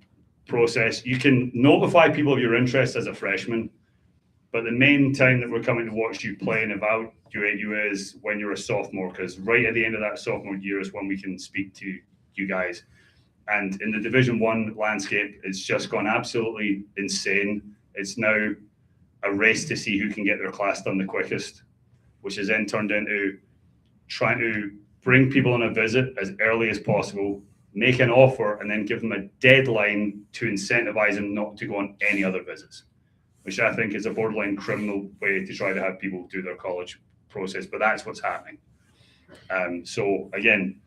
process, you can notify people of your interest as a freshman. But the main time that we're coming to watch you play and evaluate you is when you're a sophomore, because right at the end of that sophomore year is when we can speak to you guys. And in the Division 1 landscape, it's just gone absolutely insane. It's now a race to see who can get their class done the quickest, which has then turned into trying to bring people on a visit as early as possible, make an offer, and then give them a deadline to incentivize them not to go on any other visits, which I think is a borderline criminal way to try to have people do their college process, but that's what's happening. So again,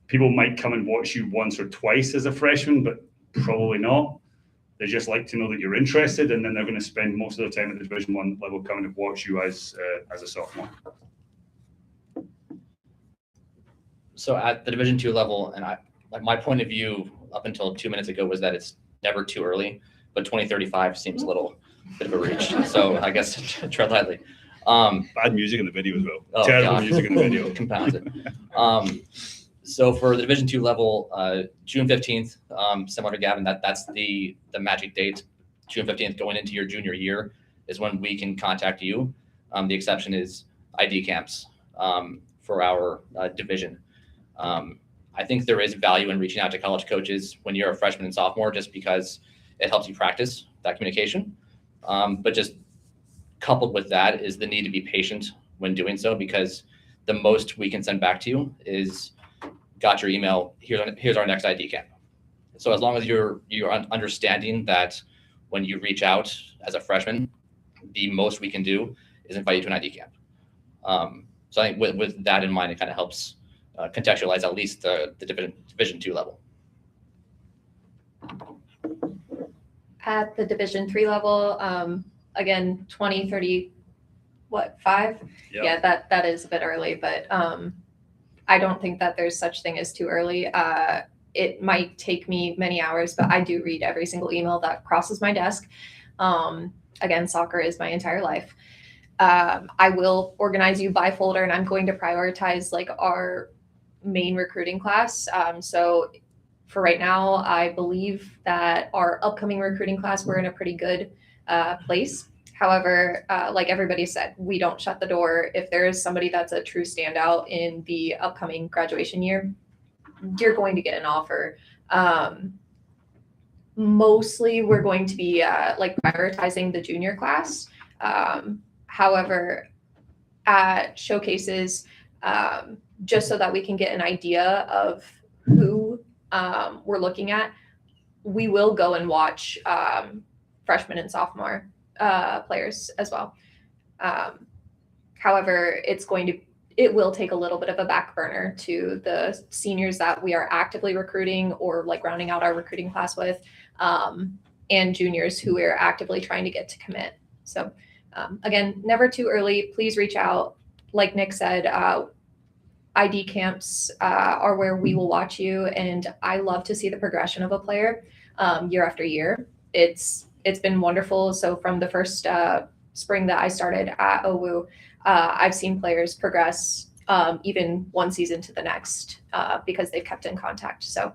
people might come and watch you once or twice as a freshman, but probably not. They just like to know that you're interested, and then they're going to spend most of their time at the Division 1 level coming to watch you as a sophomore. So at the Division 2 level, and my point of view up until 2 minutes ago was that it's never too early, but 2035 seems a little bit of a reach. So I guess tread lightly. Bad music in the video as well. Oh, Terrible God. music in the video. Compounds it. So for the Division 2 level, June 15th, similar to Gavin, that's the magic date. June 15th, going into your junior year, is when we can contact you. The exception is ID camps for our division. I think there is value in reaching out to college coaches when you're a freshman and sophomore, just because it helps you practice that communication. But just coupled with that is the need to be patient when doing so, because the most we can send back to you is, got your email, here's our next ID camp. So as long as you're understanding that when you reach out as a freshman, the most we can do is invite you to an ID camp. So I think with that in mind, it kind of helps contextualize at least the Division 2 level. At the Division 3 level, again, 20, 30, 5? Yep. Yeah, that is a bit early, but I don't think that there's such thing as too early. It might take me many hours, but I do read every single email that crosses my desk. Again, soccer is my entire life. I will organize you by folder, and I'm going to prioritize like our main recruiting class. So for right now, I believe that our upcoming recruiting class, we're in a pretty good place. However, like everybody said, we don't shut the door. If there is somebody that's a true standout in the upcoming graduation year, you're going to get an offer. Mostly we're going to be like prioritizing the junior class. However, at showcases, just so that we can get an idea of who we're looking at, we will go and watch freshman and sophomore players as well. However, it will take a little bit of a back burner to the seniors that we are actively recruiting or like rounding out our recruiting class with, and juniors who we're actively trying to get to commit. So again, never too early. Please reach out. Like Nick said, ID camps are where we will watch you, and I love to see the progression of a player year after year. It's been wonderful. So from the first spring that I started at OWU, I've seen players progress even one season to the next because they've kept in contact. So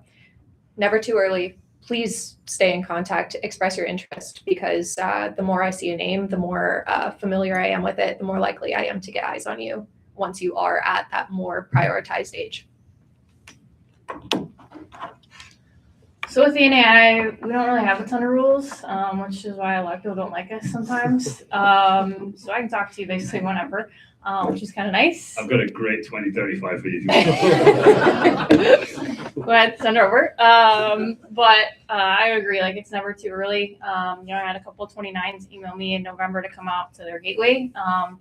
never too early. Please stay in contact, express your interest, because the more I see a name, the more familiar I am with it, the more likely I am to get eyes on you once you are at that more prioritized age. So with the NAI, we don't really have a ton of rules, which is why a lot of people don't like us sometimes. So I can talk to you basically whenever, which is kind of nice. I've got a great 2035 for you. Go ahead, send it over. But I agree, like it's never too early. I had a couple of 29s email me in November to come out to their gateway.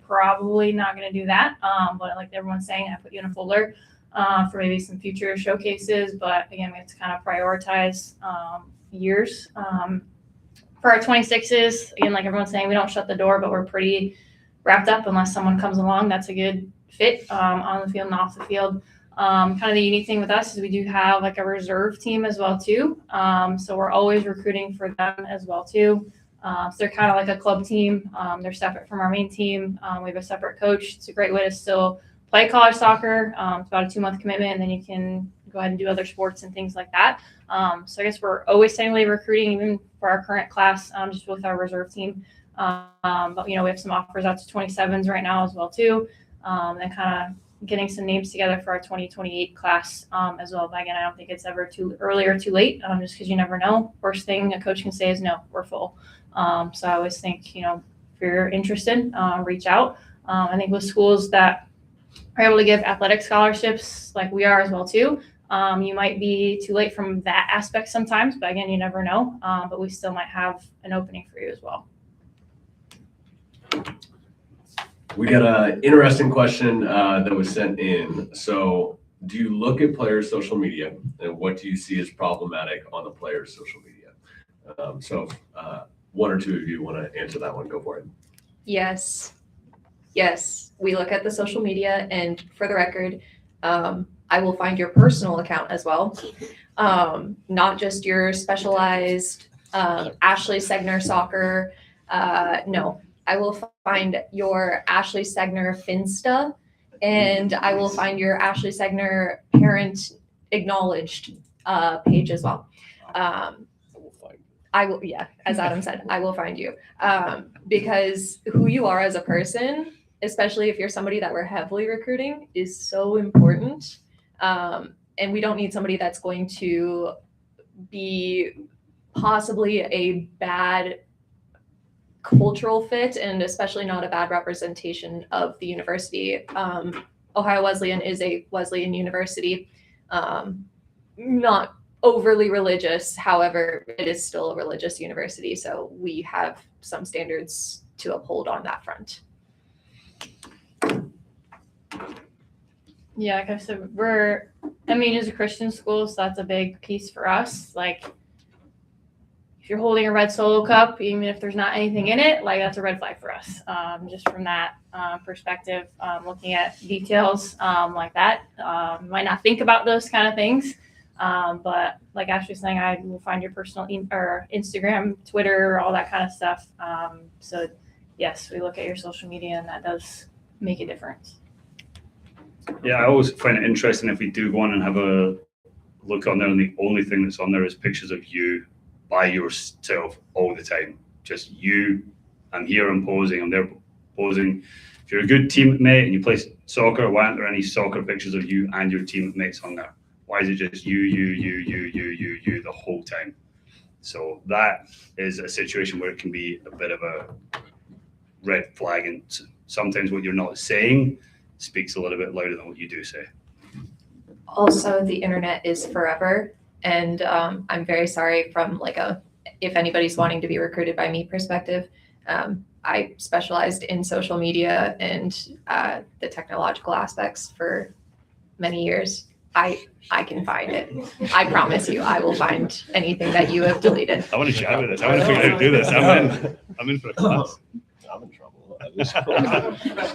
Probably not going to do that. But like everyone's saying, I put you in a folder for maybe some future showcases. But again, we have to kind of prioritize years. For our 26s, again, like everyone's saying, we don't shut the door, but we're pretty wrapped up unless someone comes along that's a good fit on the field and off the field. Kind of the unique thing with us is we do have like a reserve team as well too. So we're always recruiting for them as well too. So they're kind of like a club team. They're separate from our main team. We have a separate coach. It's a great way to still play college soccer. It's about a 2-month commitment, and then you can go ahead and do other sports and things like that. So I guess we're always technically recruiting even for our current class, just with our reserve team. But we have some offers out to 27s right now as well too, and kind of getting some names together for our 2028 class as well. But again, I don't think it's ever too early or too late, just because you never know. Worst thing a coach can say is no, we're full. So I always think, if you're interested, reach out. I think with schools that are able to give athletic scholarships like we are as well too, you might be too late from that aspect sometimes, but again, you never know. But we still might have an opening for you as well. We got an interesting question that was sent in. So, do you look at players' social media, and what do you see as problematic on the players' social media? One or two of you want to answer that one. Go for it. Yes, we look at the social media, and for the record, I will find your personal account as well, not just your specialized Ashley Segner soccer. No, I will find your Ashley Segner Finsta, and I will find your Ashley Segner parent acknowledged page as well. I will, yeah, as Adam said, I will find you because who you are as a person, especially if you're somebody that we're heavily recruiting, is so important. And we don't need somebody that's going to be possibly a bad cultural fit, and especially not a bad representation of the university. Ohio Wesleyan is a Wesleyan university, not overly religious. However, it is still a religious university, so we have some standards to uphold on that front. Yeah, like I said, it's a Christian school, so that's a big piece for us. Like, if you're holding a red Solo cup, even if there's not anything in it, like, that's a red flag for us. Just from that perspective, looking at details like that, might not think about those kind of things. But like Ashley was saying, I will find your personal or Instagram, Twitter, all that kind of stuff. So yes, we look at your social media, and that does make a difference. Yeah, I always find it interesting if we do go on and have a look on there, and the only thing that's on there is pictures of you by yourself all the time. Just you, I'm here, I'm posing, I'm there posing. If you're a good teammate and you play soccer, why aren't there any soccer pictures of you and your teammates on there? Why is it just you the whole time? So that is a situation where it can be a bit of a red flag, and sometimes what you're not saying speaks a little bit louder than what you do say. Also, the internet is forever, and I'm very sorry from if anybody's wanting to be recruited by me perspective, I specialized in social media and the technological aspects for many years. I can find it. I promise you, I will find anything that you have deleted. I want to chat with this. I want to figure out how to do this. I'm in for a class. I'm in trouble.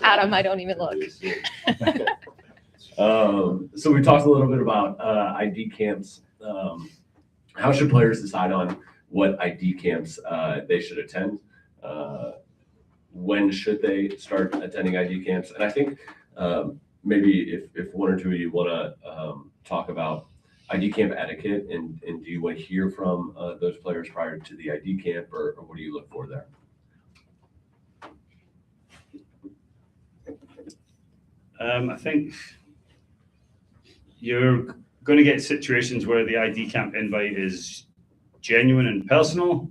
Adam, I don't even look. So we talked a little bit about ID camps. How should players decide on what ID camps they should attend? When should they start attending ID camps? And I think maybe if one or two of you want to talk about ID camp etiquette, and do you want to hear from those players prior to the ID camp, or what do you look for there? I think you're going to get situations where the ID camp invite is genuine and personal.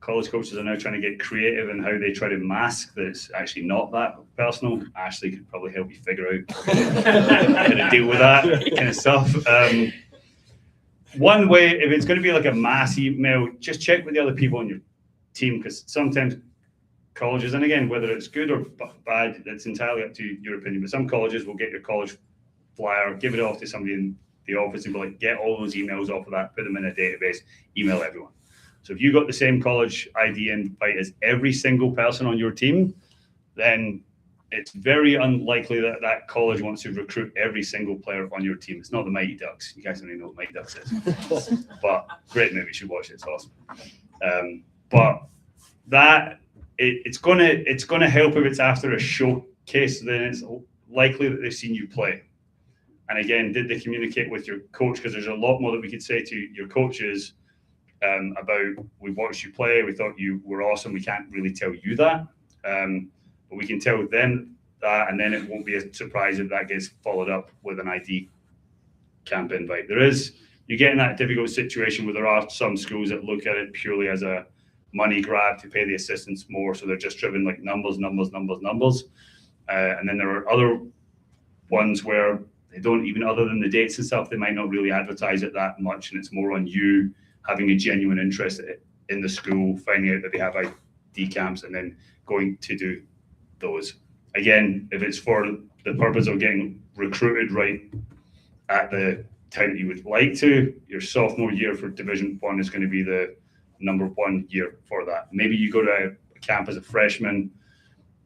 College coaches are now trying to get creative in how they try to mask that it's actually not that personal. Ashley could probably help you figure out how to deal with that kind of stuff. One way, if it's going to be like a mass email, just check with the other people on your team, because sometimes colleges, and again, whether it's good or bad, that's entirely up to your opinion, but some colleges will get your college flyer, give it off to somebody in the office and be like, get all those emails off of that, put them in a database, email everyone. So if you got the same college ID invite as every single person on your team, then it's very unlikely that that college wants to recruit every single player on your team. It's not the Mighty Ducks. You guys don't even know what Mighty Ducks is. But great movie, you should watch it. It's awesome. But that it's gonna help if it's after a showcase. Then it's likely that they've seen you play. And again, did they communicate with your coach? Because there's a lot more that we could say to your coaches about we watched you play, we thought you were awesome. We can't really tell you that, but we can tell them that, and then it won't be a surprise if that gets followed up with an ID camp invite. You get in that difficult situation where there are some schools that look at it purely as a money grab to pay the assistants more, so they're just driven like numbers. And then there are other ones where they don't even, other than the dates and stuff, they might not really advertise it that much, and it's more on you having a genuine interest in the school, finding out that they have ID camps, and then going to do those. Again, if it's for the purpose of getting recruited right at the time that you would like to, your sophomore year for Division 1 is going to be the number one year for that. Maybe you go to a camp as a freshman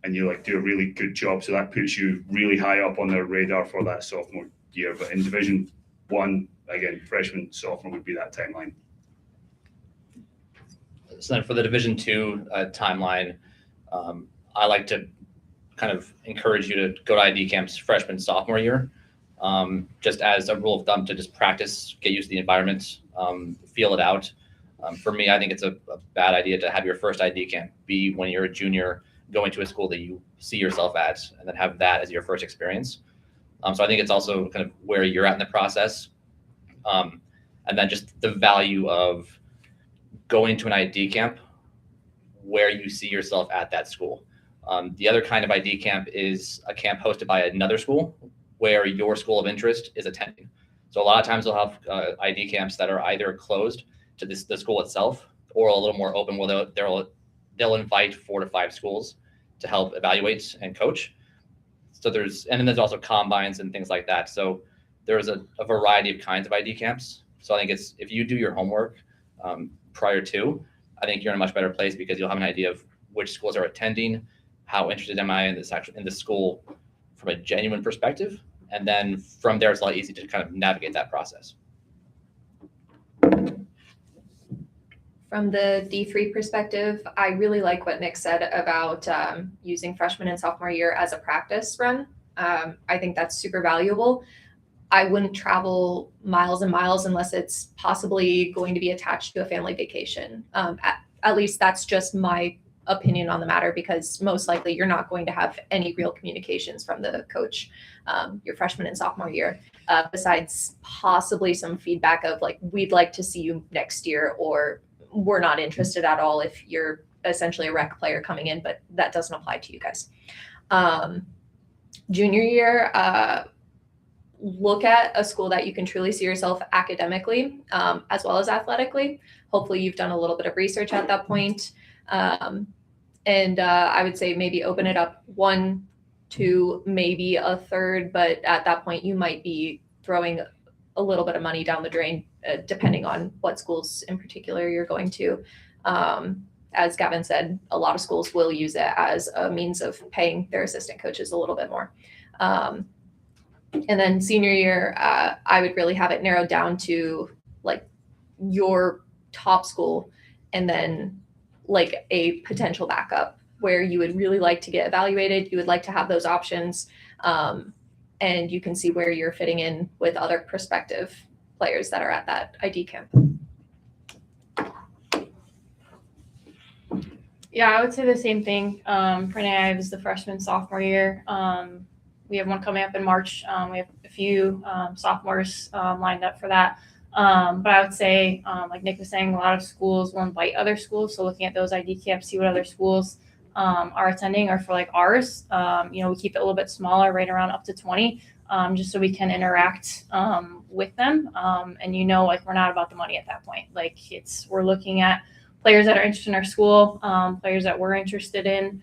and you do a really good job, so that puts you really high up on their radar for that sophomore year. But in Division 1, again, freshman, sophomore would be that timeline. So then for the Division 2 timeline, I like to kind of encourage you to go to ID camps freshman, sophomore year, just as a rule of thumb to just practice, get used to the environment, feel it out. For me, I think it's a bad idea to have your first ID camp be when you're a junior going to a school that you see yourself at, and then have that as your first experience. So I think it's also kind of where you're at in the process. And then just the value of going to an ID camp where you see yourself at that school. The other kind of ID camp is a camp hosted by another school where your school of interest is attending. So a lot of times they'll have ID camps that are either closed to the school itself or a little more open, where they'll invite 4 to 5 schools to help evaluate and coach. So and then there's also combines and things like that. So there's a variety of kinds of ID camps. So I think if you do your homework prior to, I think you're in a much better place, because you'll have an idea of which schools are attending, how interested am I in this school from a genuine perspective. And then from there, it's a lot easier to kind of navigate that process. From the D3 perspective, I really like what Nick said about using freshman and sophomore year as a practice run. I think that's super valuable. I wouldn't travel miles and miles unless it's possibly going to be attached to a family vacation. At least that's just my opinion on the matter, because most likely you're not going to have any real communications from the coach your freshman and sophomore year, besides possibly some feedback of we'd like to see you next year, or we're not interested at all if you're essentially a rec player coming in, but that doesn't apply to you guys. Junior year, look at a school that you can truly see yourself academically, as well as athletically. Hopefully you've done a little bit of research at that point. And I would say maybe open it up 1, 2, maybe a third, but at that point you might be throwing a little bit of money down the drain, depending on what schools in particular you're going to. As Gavin said, a lot of schools will use it as a means of paying their assistant coaches a little bit more. And then senior year, I would really have it narrowed down to your top school, and then a potential backup where you would really like to get evaluated. You would like to have those options, and you can see where you're fitting in with other prospective players that are at that ID camp. Yeah, I would say the same thing. For Nave is the freshman, sophomore year. We have one coming up in March. We have a few sophomores lined up for that. But I would say, like Nick was saying, a lot of schools will invite other schools. So looking at those ID camps, see what other schools are attending, or for ours, we keep it a little bit smaller, right around up to 20, just so we can interact with them. And we're not about the money at that point. We're looking at players that are interested in our school, players that we're interested in.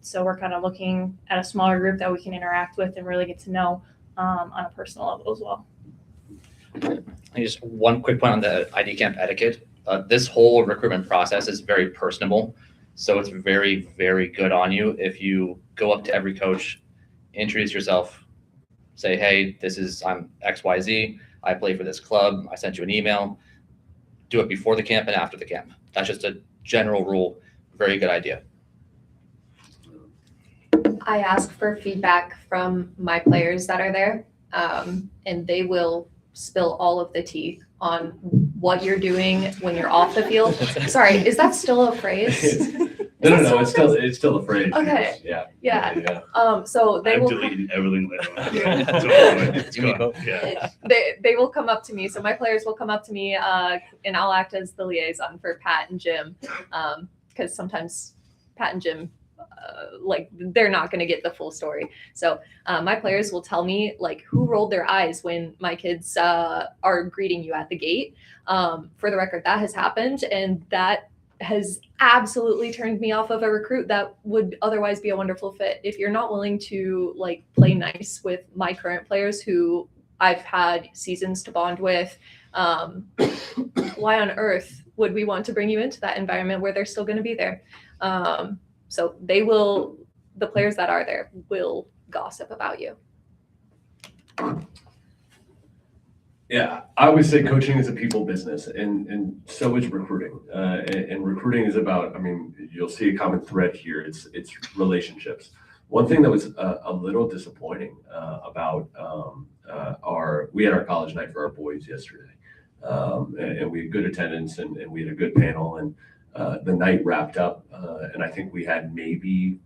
So we're kind of looking at a smaller group that we can interact with and really get to know on a personal level as well. Just one quick point on the ID camp etiquette. This whole recruitment process is very personable. So it's very, very good on you if you go up to every coach, introduce yourself, say, hey, I'm XYZ. I play for this club. I sent you an email. Do it before the camp and after the camp. That's just a general rule. Very good idea. I ask for feedback from my players that are there, and they will spill all of the tea on what you're doing when you're off the field. Sorry, is that still a phrase? No, it's still a phrase. Okay. Yeah. Yeah. So they I'm will deleting everything later on. Yeah. So, it's gone. Yeah. they will come up to me. So my players will come up to me, and I'll act as the liaison for Pat and Jim, because sometimes Pat and Jim, like they're not going to get the full story. So my players will tell me like who rolled their eyes when my kids are greeting you at the gate. For the record, that has happened, and that has absolutely turned me off of a recruit that would otherwise be a wonderful fit. If you're not willing to like play nice with my current players who I've had seasons to bond with, why on earth would we want to bring you into that environment where they're still going to be there? So the players that are there will gossip about you. Yeah, I would say coaching is a people business, and so is recruiting. And recruiting is about, I mean, you'll see a common thread here. It's relationships. One thing that was a little disappointing about we had our college night for our boys yesterday, and we had good attendance and we had a good panel, and the night wrapped up, and I think we had maybe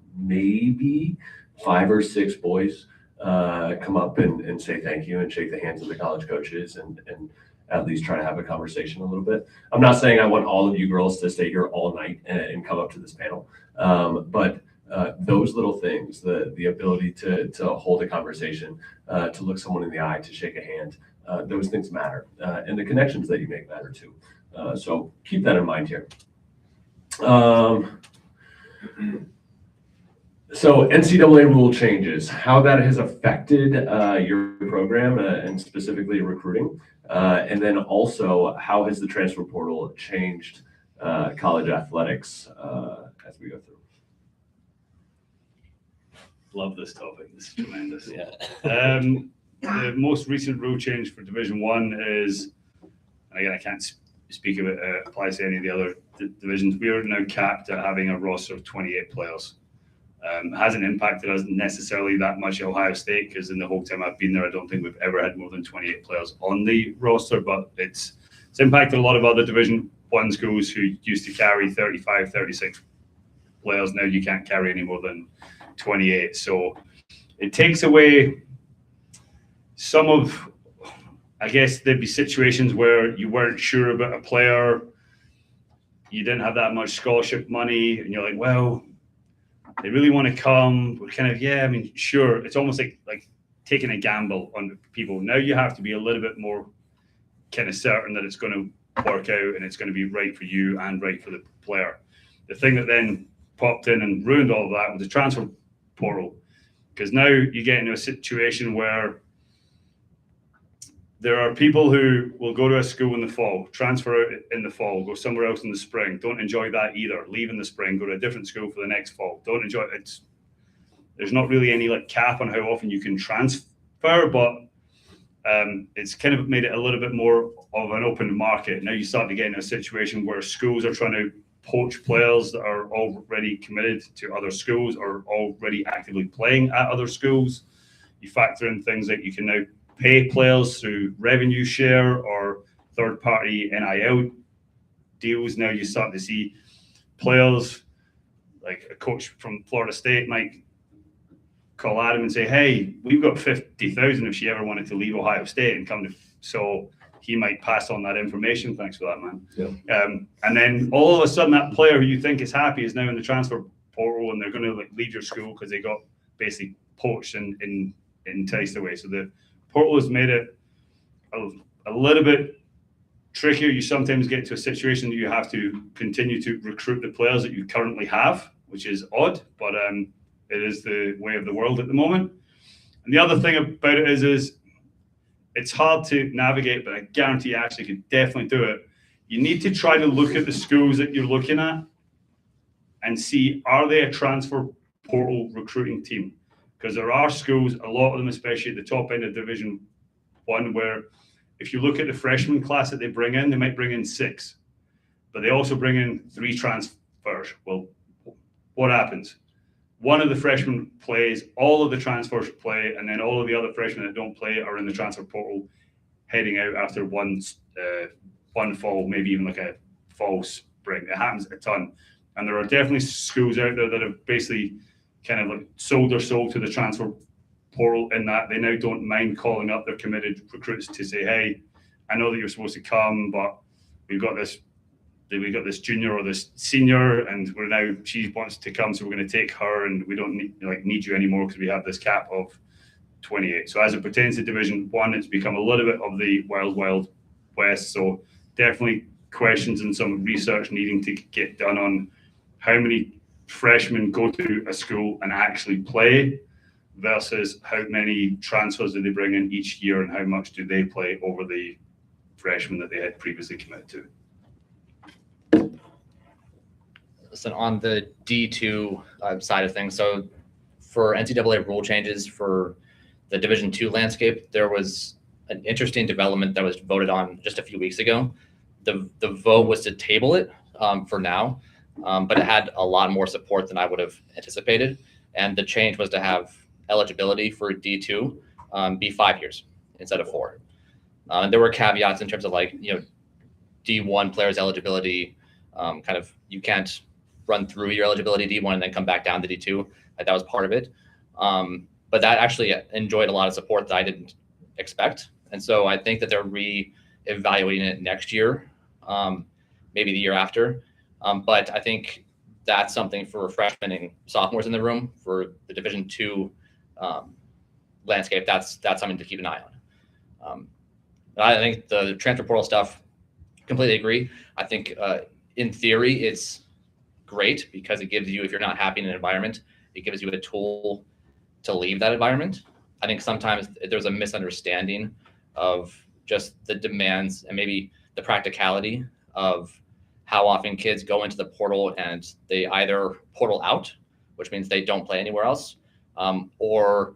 5 or 6 boys come up and say thank you and shake the hands of the college coaches and at least try to have a conversation a little bit. I'm not saying I want all of you girls to stay here all night and come up to this panel, but those little things, the ability to hold a conversation, to look someone in the eye, to shake a hand, those things matter, and the connections that you make matter too. So keep that in mind here. So NCAA rule changes, how that has affected your program and specifically recruiting, and then also how has the transfer portal changed college athletics as we go through. Love this topic. This is tremendous. Yeah. The most recent rule change for Division One is, and again, I can't speak of it applies to any of the other divisions. We are now capped at having a roster of 28 players. It hasn't impacted us necessarily that much at Ohio State, because in the whole time I've been there, I don't think we've ever had more than 28 players on the roster, but it's impacted a lot of other Division One schools who used to carry 35, 36 players. Now you can't carry any more than 28. So it takes away some of, I guess there'd be situations where you weren't sure about a player, you didn't have that much scholarship money, and you're like, well, they really want to come. We're kind of, yeah, I mean, sure. It's almost like taking a gamble on people. Now you have to be a little bit more kind of certain that it's going to work out and it's going to be right for you and right for the player. The thing that then popped in and ruined all of that was the transfer portal, because now you get into a situation where there are people who will go to a school in the fall, transfer in the fall, go somewhere else in the spring, don't enjoy that either, leave in the spring, go to a different school for the next fall, don't enjoy it. There's not really any like cap on how often you can transfer, but it's kind of made it a little bit more of an open market. Now you start to get in a situation where schools are trying to poach players that are already committed to other schools or already actively playing at other schools. You factor in things like you can now pay players through revenue share or third-party NIL deals. Now you start to see players, like a coach from Florida State might call Adam and say, hey, we've got 50,000 if she ever wanted to leave Ohio State and come to, so he might pass on that information. Thanks for that, man. Yeah. And then all of a sudden that player who you think is happy is now in the transfer portal, and they're going to like leave your school because they got basically poached and enticed away. So the portal has made it a little bit trickier. You sometimes get to a situation that you have to continue to recruit the players that you currently have, which is odd, but it is the way of the world at the moment. And the other thing about it is it's hard to navigate, but I guarantee you actually could definitely do it. You need to try to look at the schools that you're looking at and see, are they a transfer portal recruiting team? Because there are schools, a lot of them, especially at the top end of Division One, where if you look at the freshman class that they bring in, they might bring in 6, but they also bring in 3 transfers. Well, what happens? One of the freshmen plays, all of the transfers play, and then all of the other freshmen that don't play are in the transfer portal heading out after one one fall, maybe even like a fall spring. It happens a ton. And there are definitely schools out there that have basically kind of like sold their soul to the transfer portal in that they now don't mind calling up their committed recruits to say, hey, I know that you're supposed to come, but we've got this junior or this senior, and she wants to come, so we're going to take her, and we don't need you anymore because we have this cap of 28. So as it pertains to Division 1, it's become a little bit of the wild west. So definitely questions and some research needing to get done on how many freshmen go to a school and actually play versus how many transfers do they bring in each year, and how much do they play over the freshmen that they had previously committed to. So on the D2 side of things, so for NCAA rule changes for the Division II landscape, there was an interesting development that was voted on just a few weeks ago. The vote was to table it for now, but it had a lot more support than I would have anticipated. And the change was to have eligibility for D2 be 5 years instead of 4. And there were caveats in terms of D1 players' eligibility, you can't run through your eligibility D1 and then come back down to D2. That was part of it. But that actually enjoyed a lot of support that I didn't expect. And so I think that they're re-evaluating it next year, maybe the year after. But I think that's something for freshmen and sophomores in the room. For the Division II landscape, that's something to keep an eye on. I think the transfer portal stuff, completely agree. I think in theory, it's great because it gives you, if you're not happy in an environment, it gives you a tool to leave that environment. I think sometimes there's a misunderstanding of just the demands and maybe the practicality of how often kids go into the portal and they either portal out, which means they don't play anywhere else, or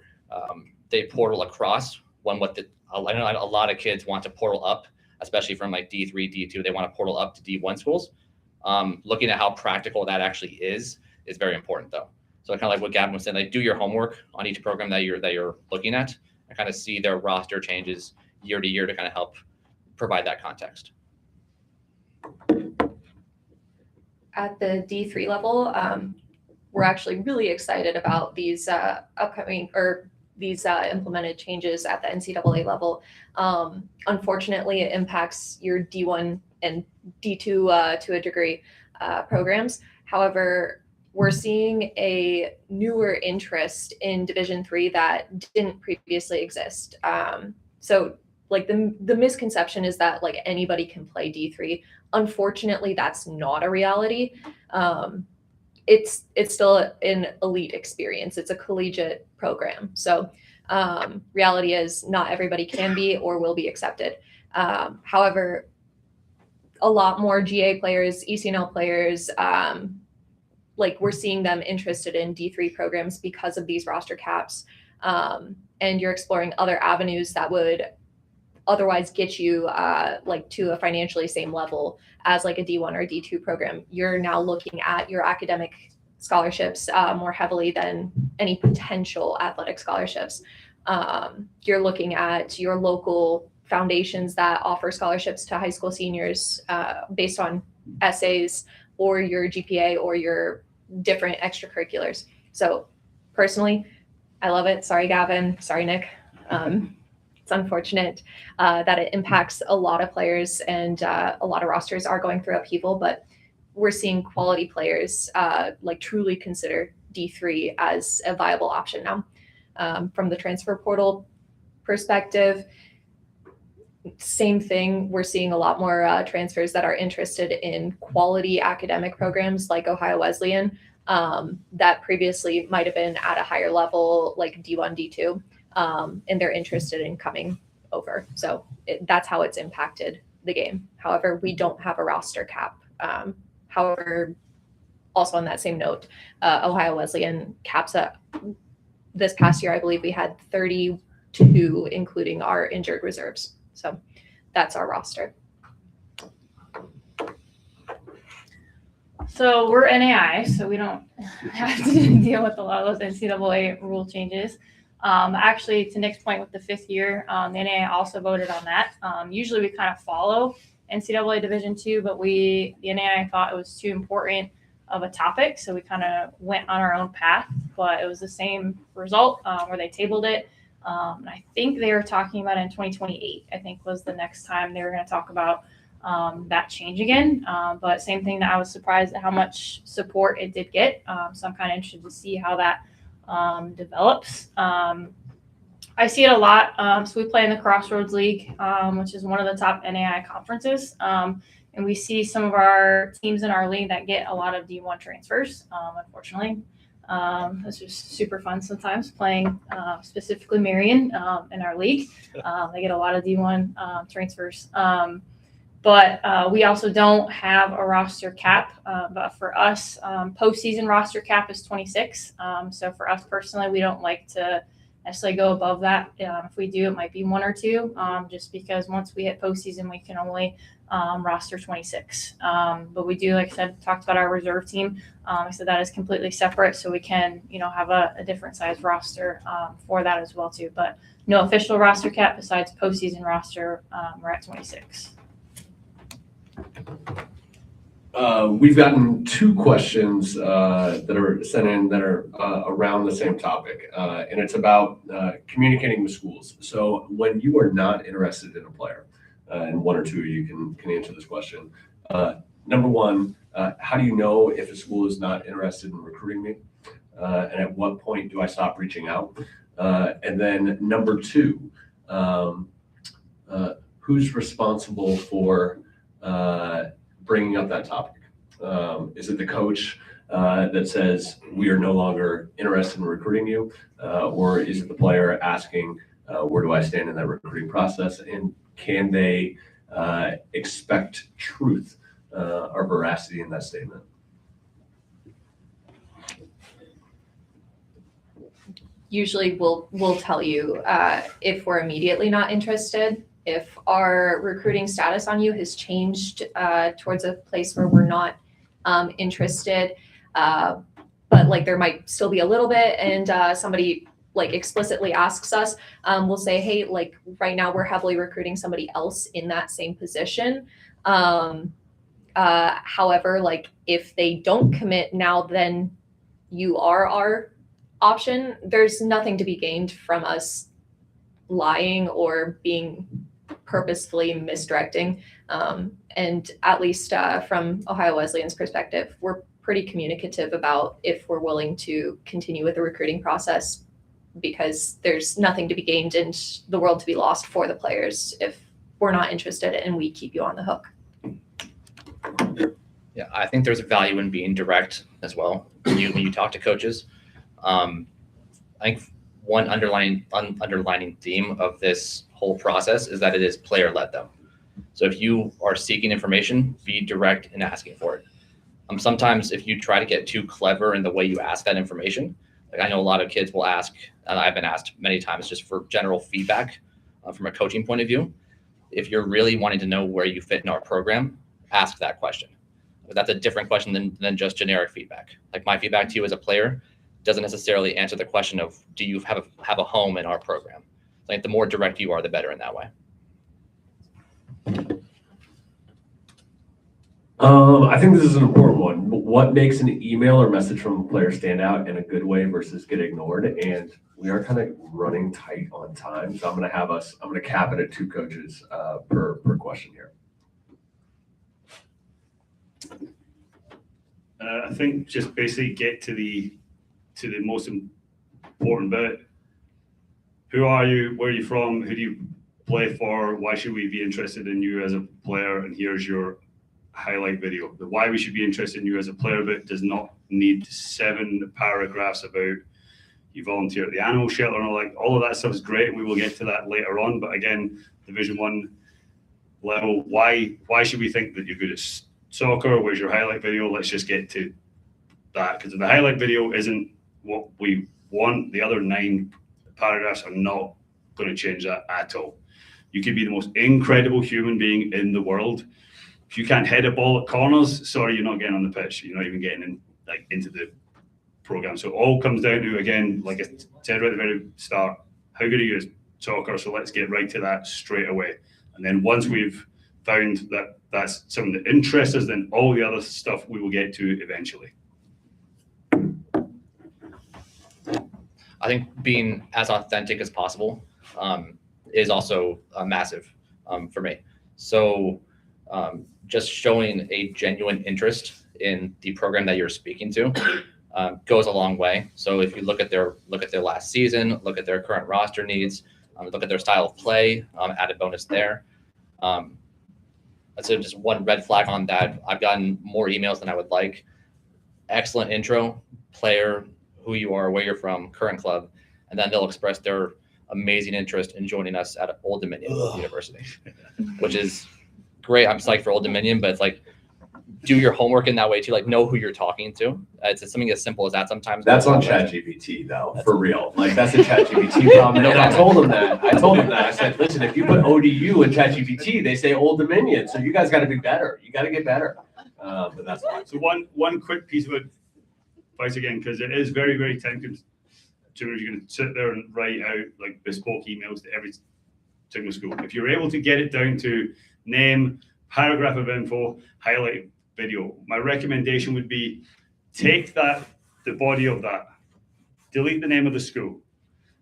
they portal across I know a lot of kids want to portal up, especially from D3, D2, they want to portal up to D1 schools. Looking at how practical that actually is very important though. So kind of like what Gavin was saying, do your homework on each program that you're looking at and kind of see their roster changes year to year to kind of help provide that context. At the D3 level, we're actually really excited about these upcoming these implemented changes at the NCAA level. Unfortunately, it impacts your D1 and D2 to a degree programs. However, we're seeing a newer interest in Division III that didn't previously exist. So the misconception is that anybody can play D3. Unfortunately, that's not a reality. It's still an elite experience. It's a collegiate program. So reality is not everybody can be or will be accepted. However, a lot more GA players, ECNL players, we're seeing them interested in D3 programs because of these roster caps. And you're exploring other avenues that would otherwise get you to a financially same level as a D1 or D2 program. You're now looking at your academic scholarships more heavily than any potential athletic scholarships. You're looking at your local foundations that offer scholarships to high school seniors based on essays or your GPA or your different extracurriculars. So personally, I love it. Sorry, Gavin. Sorry, Nick. It's unfortunate that it impacts a lot of players and a lot of rosters are going through upheaval, but we're seeing quality players truly consider D3 as a viable option now. From the transfer portal perspective, same thing. We're seeing a lot more transfers that are interested in quality academic programs like Ohio Wesleyan that previously might have been at a higher level like D1, D2. And they're interested in coming over. So that's how it's impacted the game. However, we don't have a roster cap. However, also on that same note, Ohio Wesleyan caps up this past year. I believe we had 32, including our injured reserves. So that's our roster. So we're NAI, so we don't have to deal with a lot of those NCAA rule changes. Actually, to Nick's point with the 5th year, the NAI also voted on that. Usually we kind of follow NCAA Division II, but the NAIA thought it was too important of a topic, so we kind of went on our own path. But it was the same result where they tabled it. And I think they were talking about it in 2028. I think was the next time they were going to talk about that change again. But same thing, that I was surprised at how much support it did get. So I'm kind of interested to see how that develops. I see it a lot. So we play in the Crossroads League, which is one of the top NAI conferences. And we see some of our teams in our league that get a lot of D1 transfers, unfortunately. It's just super fun sometimes playing specifically Marion in our league. They get a lot of D1 transfers. But we also don't have a roster cap. But for us, postseason roster cap is 26. So for us personally, we don't like to necessarily go above that. If we do, it might be one or two, just because once we hit postseason, we can only roster 26. But we do, like I said, talked about our reserve team. I said that is completely separate, so we can, have a different size roster for that as well too. But no official roster cap besides postseason roster. We're at 26. We've gotten two questions that are sent in that are around the same topic, and it's about communicating with schools. So when you are not interested in a player, and one or two of you can answer this question. Number one, how do you know if a school is not interested in recruiting me? And at what point do I stop reaching out? And then number two, who's responsible for bringing up that topic? Is it the coach that says we are no longer interested in recruiting you? Or is it the player asking, where do I stand in that recruiting process? And can they expect truth or veracity in that statement? Usually we'll tell you if we're immediately not interested, if our recruiting status on you has changed towards a place where we're not interested, but like there might still be a little bit, and somebody like explicitly asks us, we'll say, hey, like right now we're heavily recruiting somebody else in that same position. However, like if they don't commit now, then you are our option. There's nothing to be gained from us lying or being purposefully misdirecting. And at least from Ohio Wesleyan's perspective, we're pretty communicative about if we're willing to continue with the recruiting process, because there's nothing to be gained and the world to be lost for the players if we're not interested and we keep you on the hook. Yeah, I think there's value in being direct as well. When you talk to coaches, I think one underlining theme of this whole process is that it is player-led though. So if you are seeking information, be direct in asking for it. Sometimes if you try to get too clever in the way you ask that information, like I know a lot of kids will ask, and I've been asked many times just for general feedback from a coaching point of view. If you're really wanting to know where you fit in our program, ask that question. But that's a different question than just generic feedback. Like my feedback to you as a player doesn't necessarily answer the question of, do you have a home in our program? Like the more direct you are, the better in that way. I think this is an important one. What makes an email or message from a player stand out in a good way versus get ignored? And we are kind of running tight on time, so I'm going to cap it at two coaches per question here. I think just basically get to the most important bit. Who are you? Where are you from? Who do you play for? Why should we be interested in you as a player? And here's your highlight video. The why we should be interested in you as a player bit does not need 7 paragraphs about you volunteer at the animal shelter and all of that stuff is great. We will get to that later on. But again, Division 1 level, why should we think that you're good at soccer? Where's your highlight video? Let's just get to that, because if the highlight video isn't what we want, the other 9 paragraphs are not going to change that at all. You could be the most incredible human being in the world. If you can't head a ball at corners, sorry, you're not getting on the pitch. You're not even getting into the program. So it all comes down to, again, like I said right at the very start, how good are you at soccer? So let's get right to that straight away. And then once we've found that that's something that interests us, then all the other stuff we will get to eventually. I think being as authentic as possible is also massive for me. So just showing a genuine interest in the program that you're speaking to goes a long way. So if you look at their last season, look at their current roster needs, look at their style of play, added bonus there. That's just one red flag on that. I've gotten more emails than I would like. Excellent intro, player, who you are, where you're from, current club, and then they'll express their amazing interest in joining us at Old Dominion University, which is great. I'm psyched for Old Dominion, but it's like, do your homework in that way too. Like, know who you're talking to. It's something as simple as that sometimes. That's on ChatGPT though, for real. Like that's a ChatGPT problem. And I told them that. I said, listen, if you put ODU in ChatGPT, they say Old Dominion. So you guys got to be better. You got to get better. But that's fine. So one quick piece of advice again, because it is very, very time consuming. You're going to sit there and write out like bespoke emails to every single school. If you're able to get it down to name, paragraph of info, highlight video, my recommendation would be take the body of that, delete the name of the school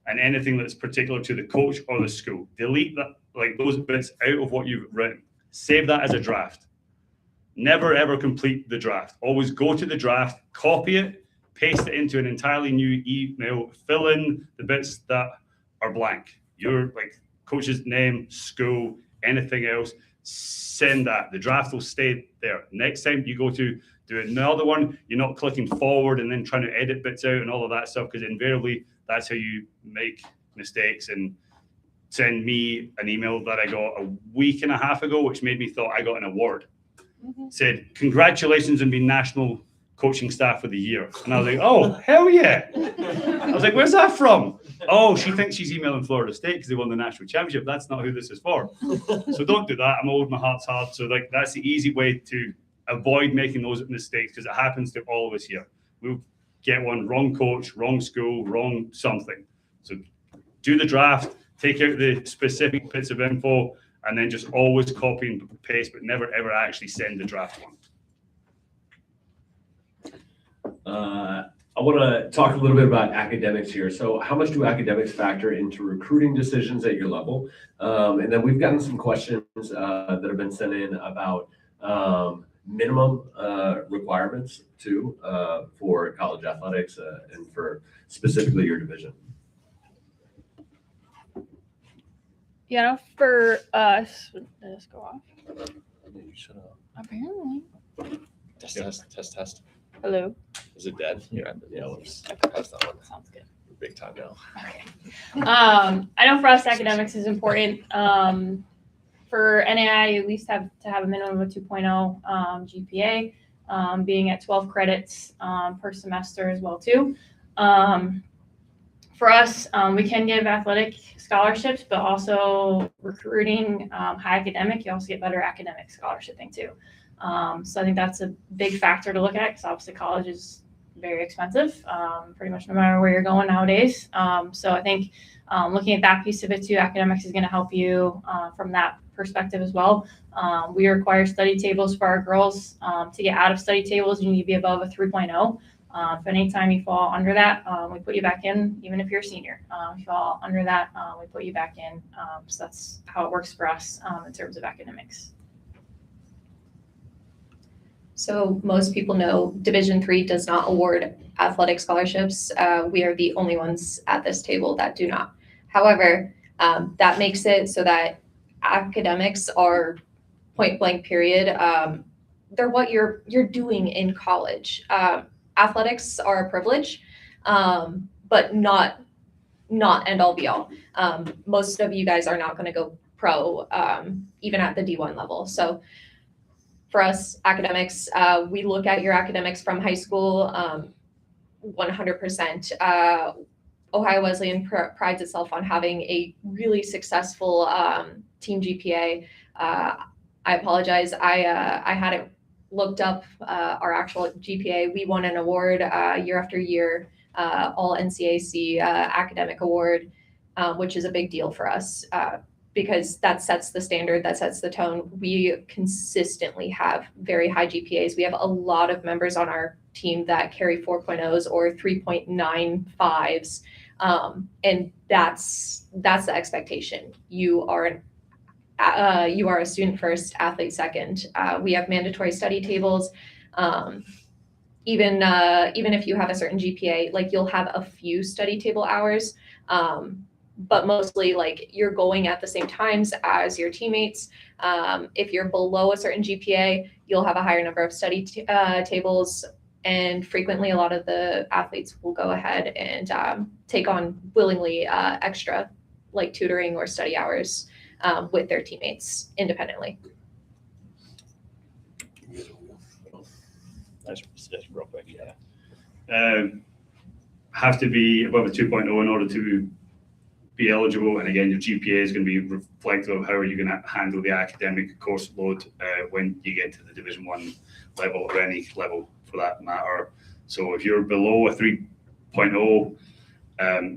and anything that's particular to the coach or the school. Delete that, like those bits out of what you've written. Save that as a draft. Never ever complete the draft. Always go to the draft, copy it, paste it into an entirely new email, fill in the bits that are blank. Your like coach's name, school, anything else, send that. The draft will stay there. Next time you go to do another one, you're not clicking forward and then trying to edit bits out and all of that stuff, because invariably that's how you make mistakes. And send me an email that I got a week and a half ago, which made me thought I got an award. Said, congratulations on being national coaching staff of the year. And I was like, oh, hell yeah. I was like, where's that from? Oh, she thinks she's emailing Florida State because they won the national championship. That's not who this is for. So don't do that. I'm old, my heart's hard. So like that's the easy way to avoid making those mistakes, because it happens to all of us here. We'll get one wrong coach, wrong school, wrong something. So do the draft, take out the specific bits of info, and then just always copy and paste, but never ever actually send the draft one. I want to talk a little bit about academics here. So how much do academics factor into recruiting decisions at your level? And then we've gotten some questions that have been sent in about minimum requirements too for college athletics and for specifically your division. Yeah, for us, did this go off? Shut up. Apparently. Test. Hello. Is it dead? Yeah, that's not what Sounds good. big time now. Okay. I know for us, academics is important. For NAI, you at least have to have a minimum of a 2.0 GPA, being at 12 credits per semester as well too. For us, we can give athletic scholarships, but also recruiting high academic, you also get better academic scholarshiping too. So I think that's a big factor to look at, because obviously college is very expensive, pretty much no matter where you're going nowadays. So I think looking at that piece of it too, academics is going to help you from that perspective as well. We require study tables for our girls. To get out of study tables, you need to be above a 3.0. If anytime you fall under that, we put you back in, even if you're a senior. If you fall under that, we put you back in. So that's how it works for us in terms of academics. So most people know Division III does not award athletic scholarships. We are the only ones at this table that do not. However, that makes it so that academics are point blank period. They're what you're doing in college. Athletics are a privilege, but not end all be all. Most of you guys are not going to go pro, even at the D1 level. So for us, academics, we look at your academics from high school 100%. Ohio Wesleyan prides itself on having a really successful team GPA. I apologize. I hadn't looked up our actual GPA. We won an award year after year, all NCAC academic award, which is a big deal for us. because that sets the standard, that sets the tone. We consistently have very high GPAs. We have a lot of members on our team that carry 4.0s or 3.95s. And that's the expectation. You are a student first, athlete second. We have mandatory study tables. Even if you have a certain GPA, like you'll have a few study table hours, but mostly like you're going at the same times as your teammates. If you're below a certain GPA, you'll have a higher number of study tables, and frequently a lot of the athletes will go ahead and take on willingly extra like tutoring or study hours with their teammates independently. That's just real quick, yeah. Have to be above a 2.0 in order to be eligible. And again, your GPA is going to be reflective of how are you going to handle the academic course load when you get to the Division 1 level or any level for that matter. So if you're below a 3.0,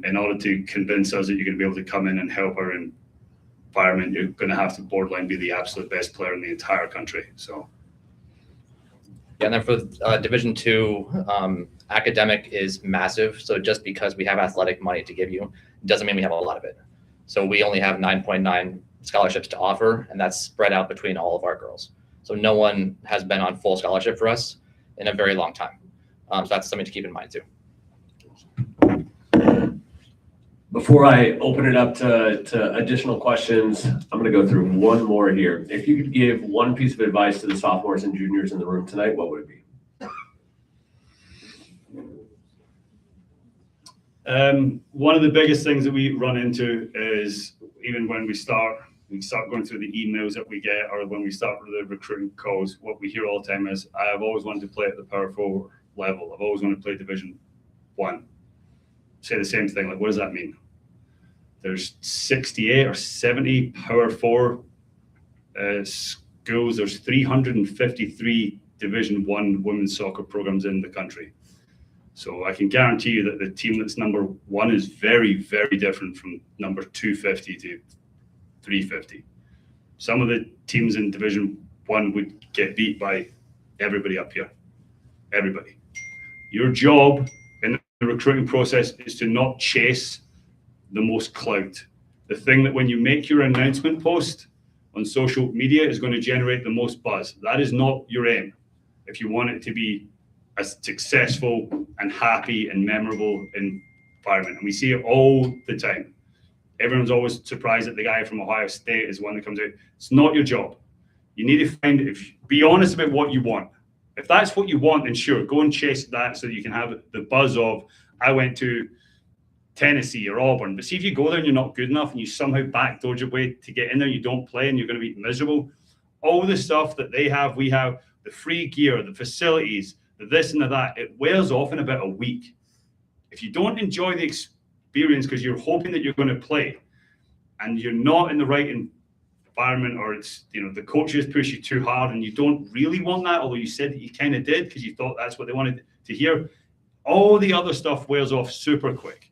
in order to convince us that you're going to be able to come in and help our environment, you're going to have to borderline be the absolute best player in the entire country. So. Yeah, and then for Division 2, academic is massive. So just because we have athletic money to give you doesn't mean we have a lot of it. So we only have 9.9 scholarships to offer, and that's spread out between all of our girls. So no one has been on full scholarship for us in a very long time. So that's something to keep in mind too. Before I open it up to additional questions, I'm going to go through one more here. If you could give one piece of advice to the sophomores and juniors in the room tonight, what would it be? One of the biggest things that we run into is even when we start going through the emails that we get, or when we start the recruiting calls, what we hear all the time is, I've always wanted to play at the Power 4 level. I've always wanted to play Division 1. Say the same thing. Like, what does that mean? There's 68 or 70 Power 4 schools. There's 353 Division 1 women's soccer programs in the country. So I can guarantee you that the team that's number 1 is very, very different from number 250 to 350. Some of the teams in Division 1 would get beat by everybody up here. Everybody. Your job in the recruiting process is to not chase the most clout. The thing that when you make your announcement post on social media is going to generate the most buzz. That is not your aim. If you want it to be a successful and happy and memorable environment. And we see it all the time. Everyone's always surprised that the guy from Ohio State is the one that comes out. It's not your job. You need to be honest about what you want. If that's what you want, then sure, go and chase that so that you can have the buzz of, I went to Tennessee or Auburn. But see, if you go there and you're not good enough and you somehow backdoor your way to get in there, you don't play and you're going to be miserable. All the stuff that they have, we have, the free gear, the facilities, the this and the that, it wears off in about a week. If you don't enjoy the experience because you're hoping that you're going to play and you're not in the right environment, or it's, the coaches push you too hard and you don't really want that, although you said that you kind of did because you thought that's what they wanted to hear, all the other stuff wears off super quick.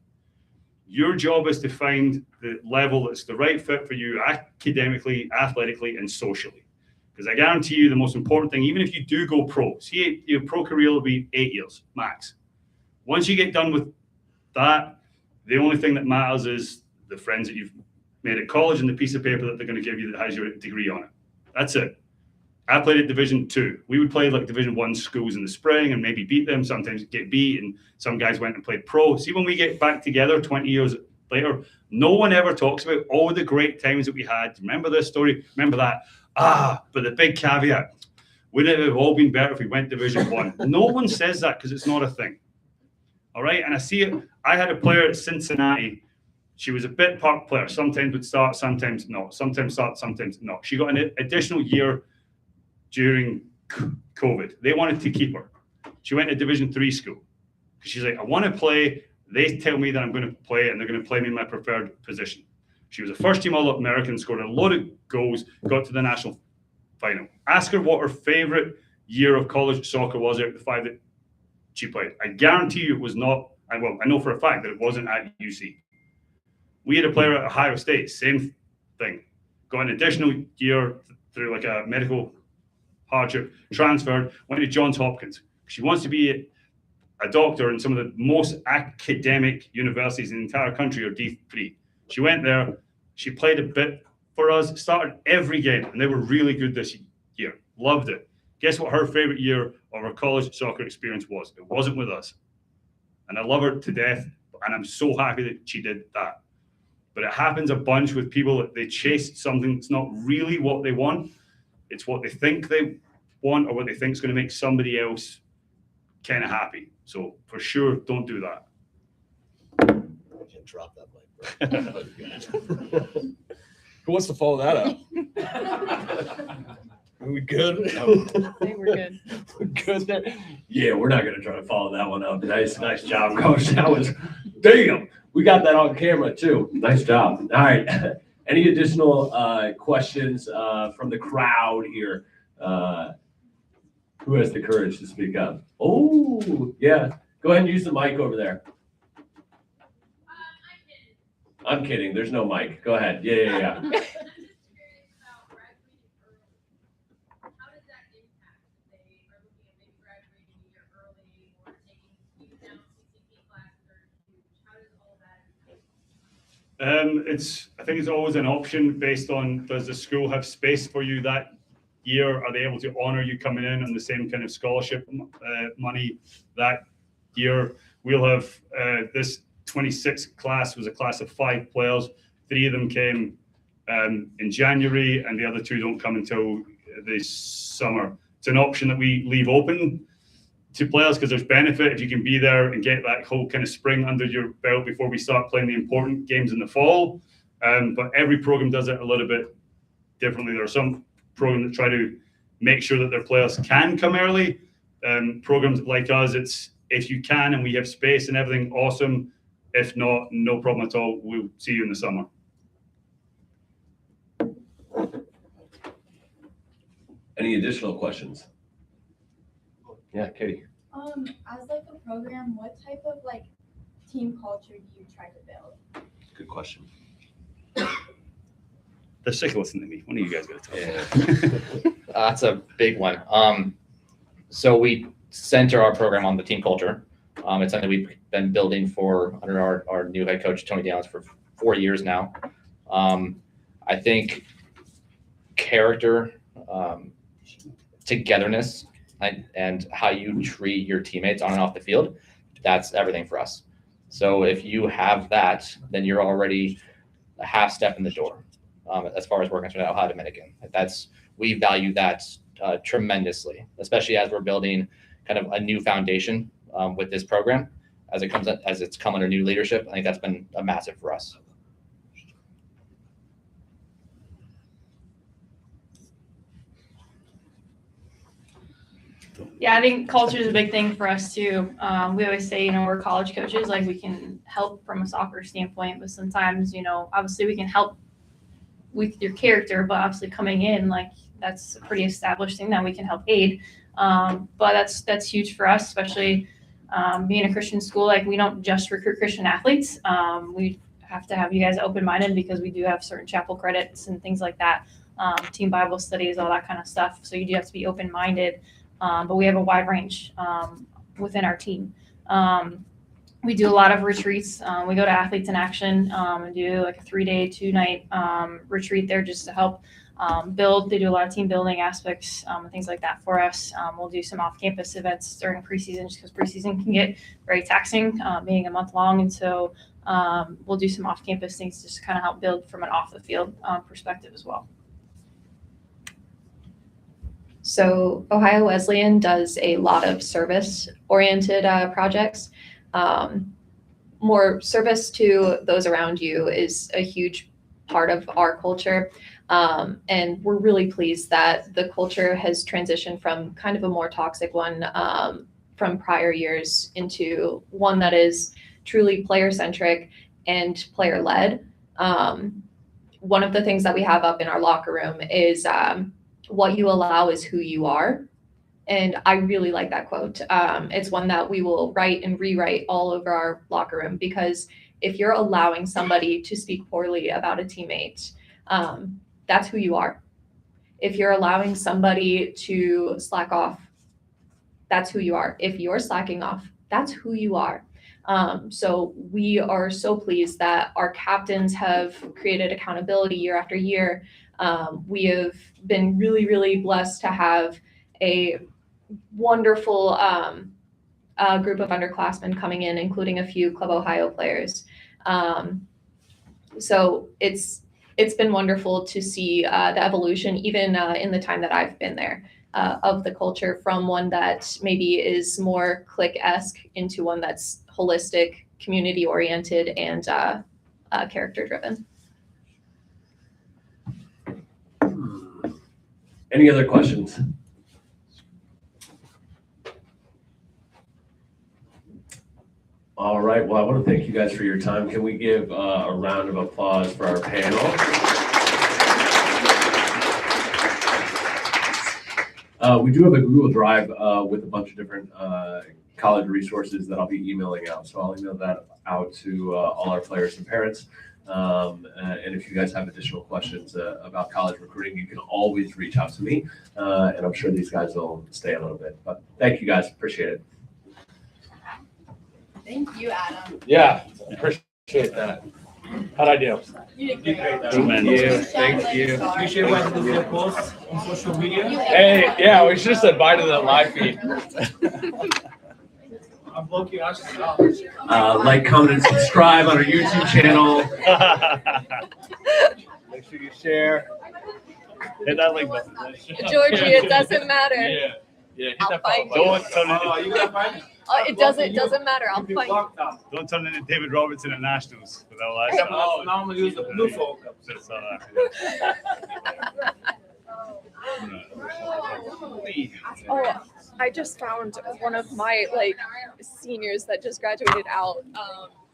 Your job is to find the level that's the right fit for you academically, athletically, and socially. Because I guarantee you the most important thing, even if you do go pro, see, your pro career will be 8 years max. Once you get done with that, the only thing that matters is the friends that you've made at college and the piece of paper that they're going to give you that has your degree on it. That's it. I played at Division 2. We would play like Division 1 schools in the spring and maybe beat them, sometimes get beat, and some guys went and played pro. See, when we get back together 20 years later, no one ever talks about all the great times that we had. Remember this story? Remember that? But the big caveat, wouldn't it have all been better if we went Division 1? No one says that because it's not a thing. All right? And I see it. I had a player at Cincinnati. She was a bit part player. Sometimes would start, sometimes not. Sometimes start, sometimes not. She got an additional year during COVID. They wanted to keep her. She went to Division 3 school because she's like, I want to play. They tell me that I'm going to play and they're going to play me in my preferred position. She was a first-team All-American, scored a lot of goals, got to the national final. Ask her what her favorite year of college soccer was out of the 5 that she played. I guarantee you it was not, I know for a fact that it wasn't at UC. We had a player at Ohio State, same thing. got an additional year through like a medical hardship, transferred, went to Johns Hopkins. She wants to be a doctor, and some of the most academic universities in the entire country are D3. She went there, she played a bit for us, started every game, and they were really good this year. Loved it. Guess what her favorite year of her college soccer experience was? It wasn't with us. And I love her to death, and I'm so happy that she did that. But it happens a bunch with people that they chase something that's not really what they want. It's what they think they want or what they think is going to make somebody else kind of happy. So for sure, don't do that. I can't drop that mic, bro. Who wants to follow that up? Are we good? I think we're good. We're good there. Yeah, we're not gonna try to follow that one up. Nice job, coach. That was, damn, we got that on camera too. Nice job. All right. Any additional questions from the crowd here? Who has the courage to speak up? Oh, yeah. Go ahead and use the mic over there. I'm kidding. There's no mic. Go ahead. Yeah. I think it's always an option based on, does the school have space for you that year? Are they able to honor you coming in on the same kind of scholarship money that year? We'll have this 26 class was a class of 5 players. 3 of them came in January, and the other 2 don't come until the summer. It's an option that we leave open to players because there's benefit if you can be there and get that whole kind of spring under your belt before we start playing the important games in the fall. But every program does it a little bit differently. There are some programs that try to make sure that their players can come early. Programs like us, it's if you can and we have space and everything, awesome. If not, no problem at all. We'll see you in the summer. Any additional questions? Yeah, Katie. As like a program, what type of like team culture do you try to build? Good question. They're sick of listening to me. When are you guys going to tell? That's a big one. So we center our program on the team culture. It's something we've been building for under our new head coach, Tony Downs, for 4 years now. I think character, togetherness, and how you treat your teammates on and off the field, that's everything for us. So if you have that, then you're already a half step in the door as far as we're concerned at Ohio Dominican. We value that tremendously, especially as we're building kind of a new foundation with this program as it's come under new leadership. I think that's been a massive for us. Yeah, I think culture is a big thing for us too. We always say, we're college coaches, like we can help from a soccer standpoint, but sometimes, obviously we can help with your character, but obviously coming in, like that's a pretty established thing that we can help aid. But that's huge for us, especially being a Christian school. Like we don't just recruit Christian athletes. We have to have you guys open-minded because we do have certain chapel credits and things like that, team Bible studies, all that kind of stuff. So you do have to be open-minded. But we have a wide range within our team. We do a lot of retreats. We go to Athletes in Action and do like a 3-day, 2-night retreat there just to help build. They do a lot of team building aspects and things like that for us. We'll do some off-campus events during preseason just because preseason can get very taxing, being a month long. And so we'll do some off-campus things just to kind of help build from an off-the-field perspective as well. So Ohio Wesleyan does a lot of service-oriented projects. More service to those around you is a huge part of our culture. And we're really pleased that the culture has transitioned from kind of a more toxic one from prior years into one that is truly player-centric and player-led. One of the things that we have up in our locker room is what you allow is who you are. And I really like that quote. It's one that we will write and rewrite all over our locker room, because if you're allowing somebody to speak poorly about a teammate, that's who you are. If you're allowing somebody to slack off, that's who you are. If you're slacking off, that's who you are. So we are so pleased that our captains have created accountability year after year. We have been really, really blessed to have a wonderful group of underclassmen coming in, including a few Club Ohio players. So it's been wonderful to see the evolution, even in the time that I've been there, of the culture from one that maybe is more clique-esque into one that's holistic, community-oriented, and character-driven. Any other questions? All right, well, I want to thank you guys for your time. Can we give a round of applause for our panel? We do have a Google Drive with a bunch of different college resources that I'll be emailing out. So I'll email that out to all our players and parents. And if you guys have additional questions about college recruiting, you can always reach out to me. And I'm sure these guys will stay a little bit. But thank you guys. Appreciate it. Thank you, Adam. Yeah, appreciate that. How'd I do? You did great. Thank you. Thank you. You share one of the posts on social media? Hey, yeah, we should have said bye to the live feed. I'm looking actually. Like, comment, and subscribe on our YouTube channel. Make sure you share. Hit that link button. Georgie, it doesn't matter. Yeah, hit I'll that fight follow Don't turn Oh, you gotta find it. It doesn't matter. I'll You'll be fight. blocked out. Don't turn into David Robertson at Nationals with all that stuff. Oh, now I'm gonna use the blue folk. Just, Oh, I just found one of my seniors that just graduated out.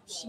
She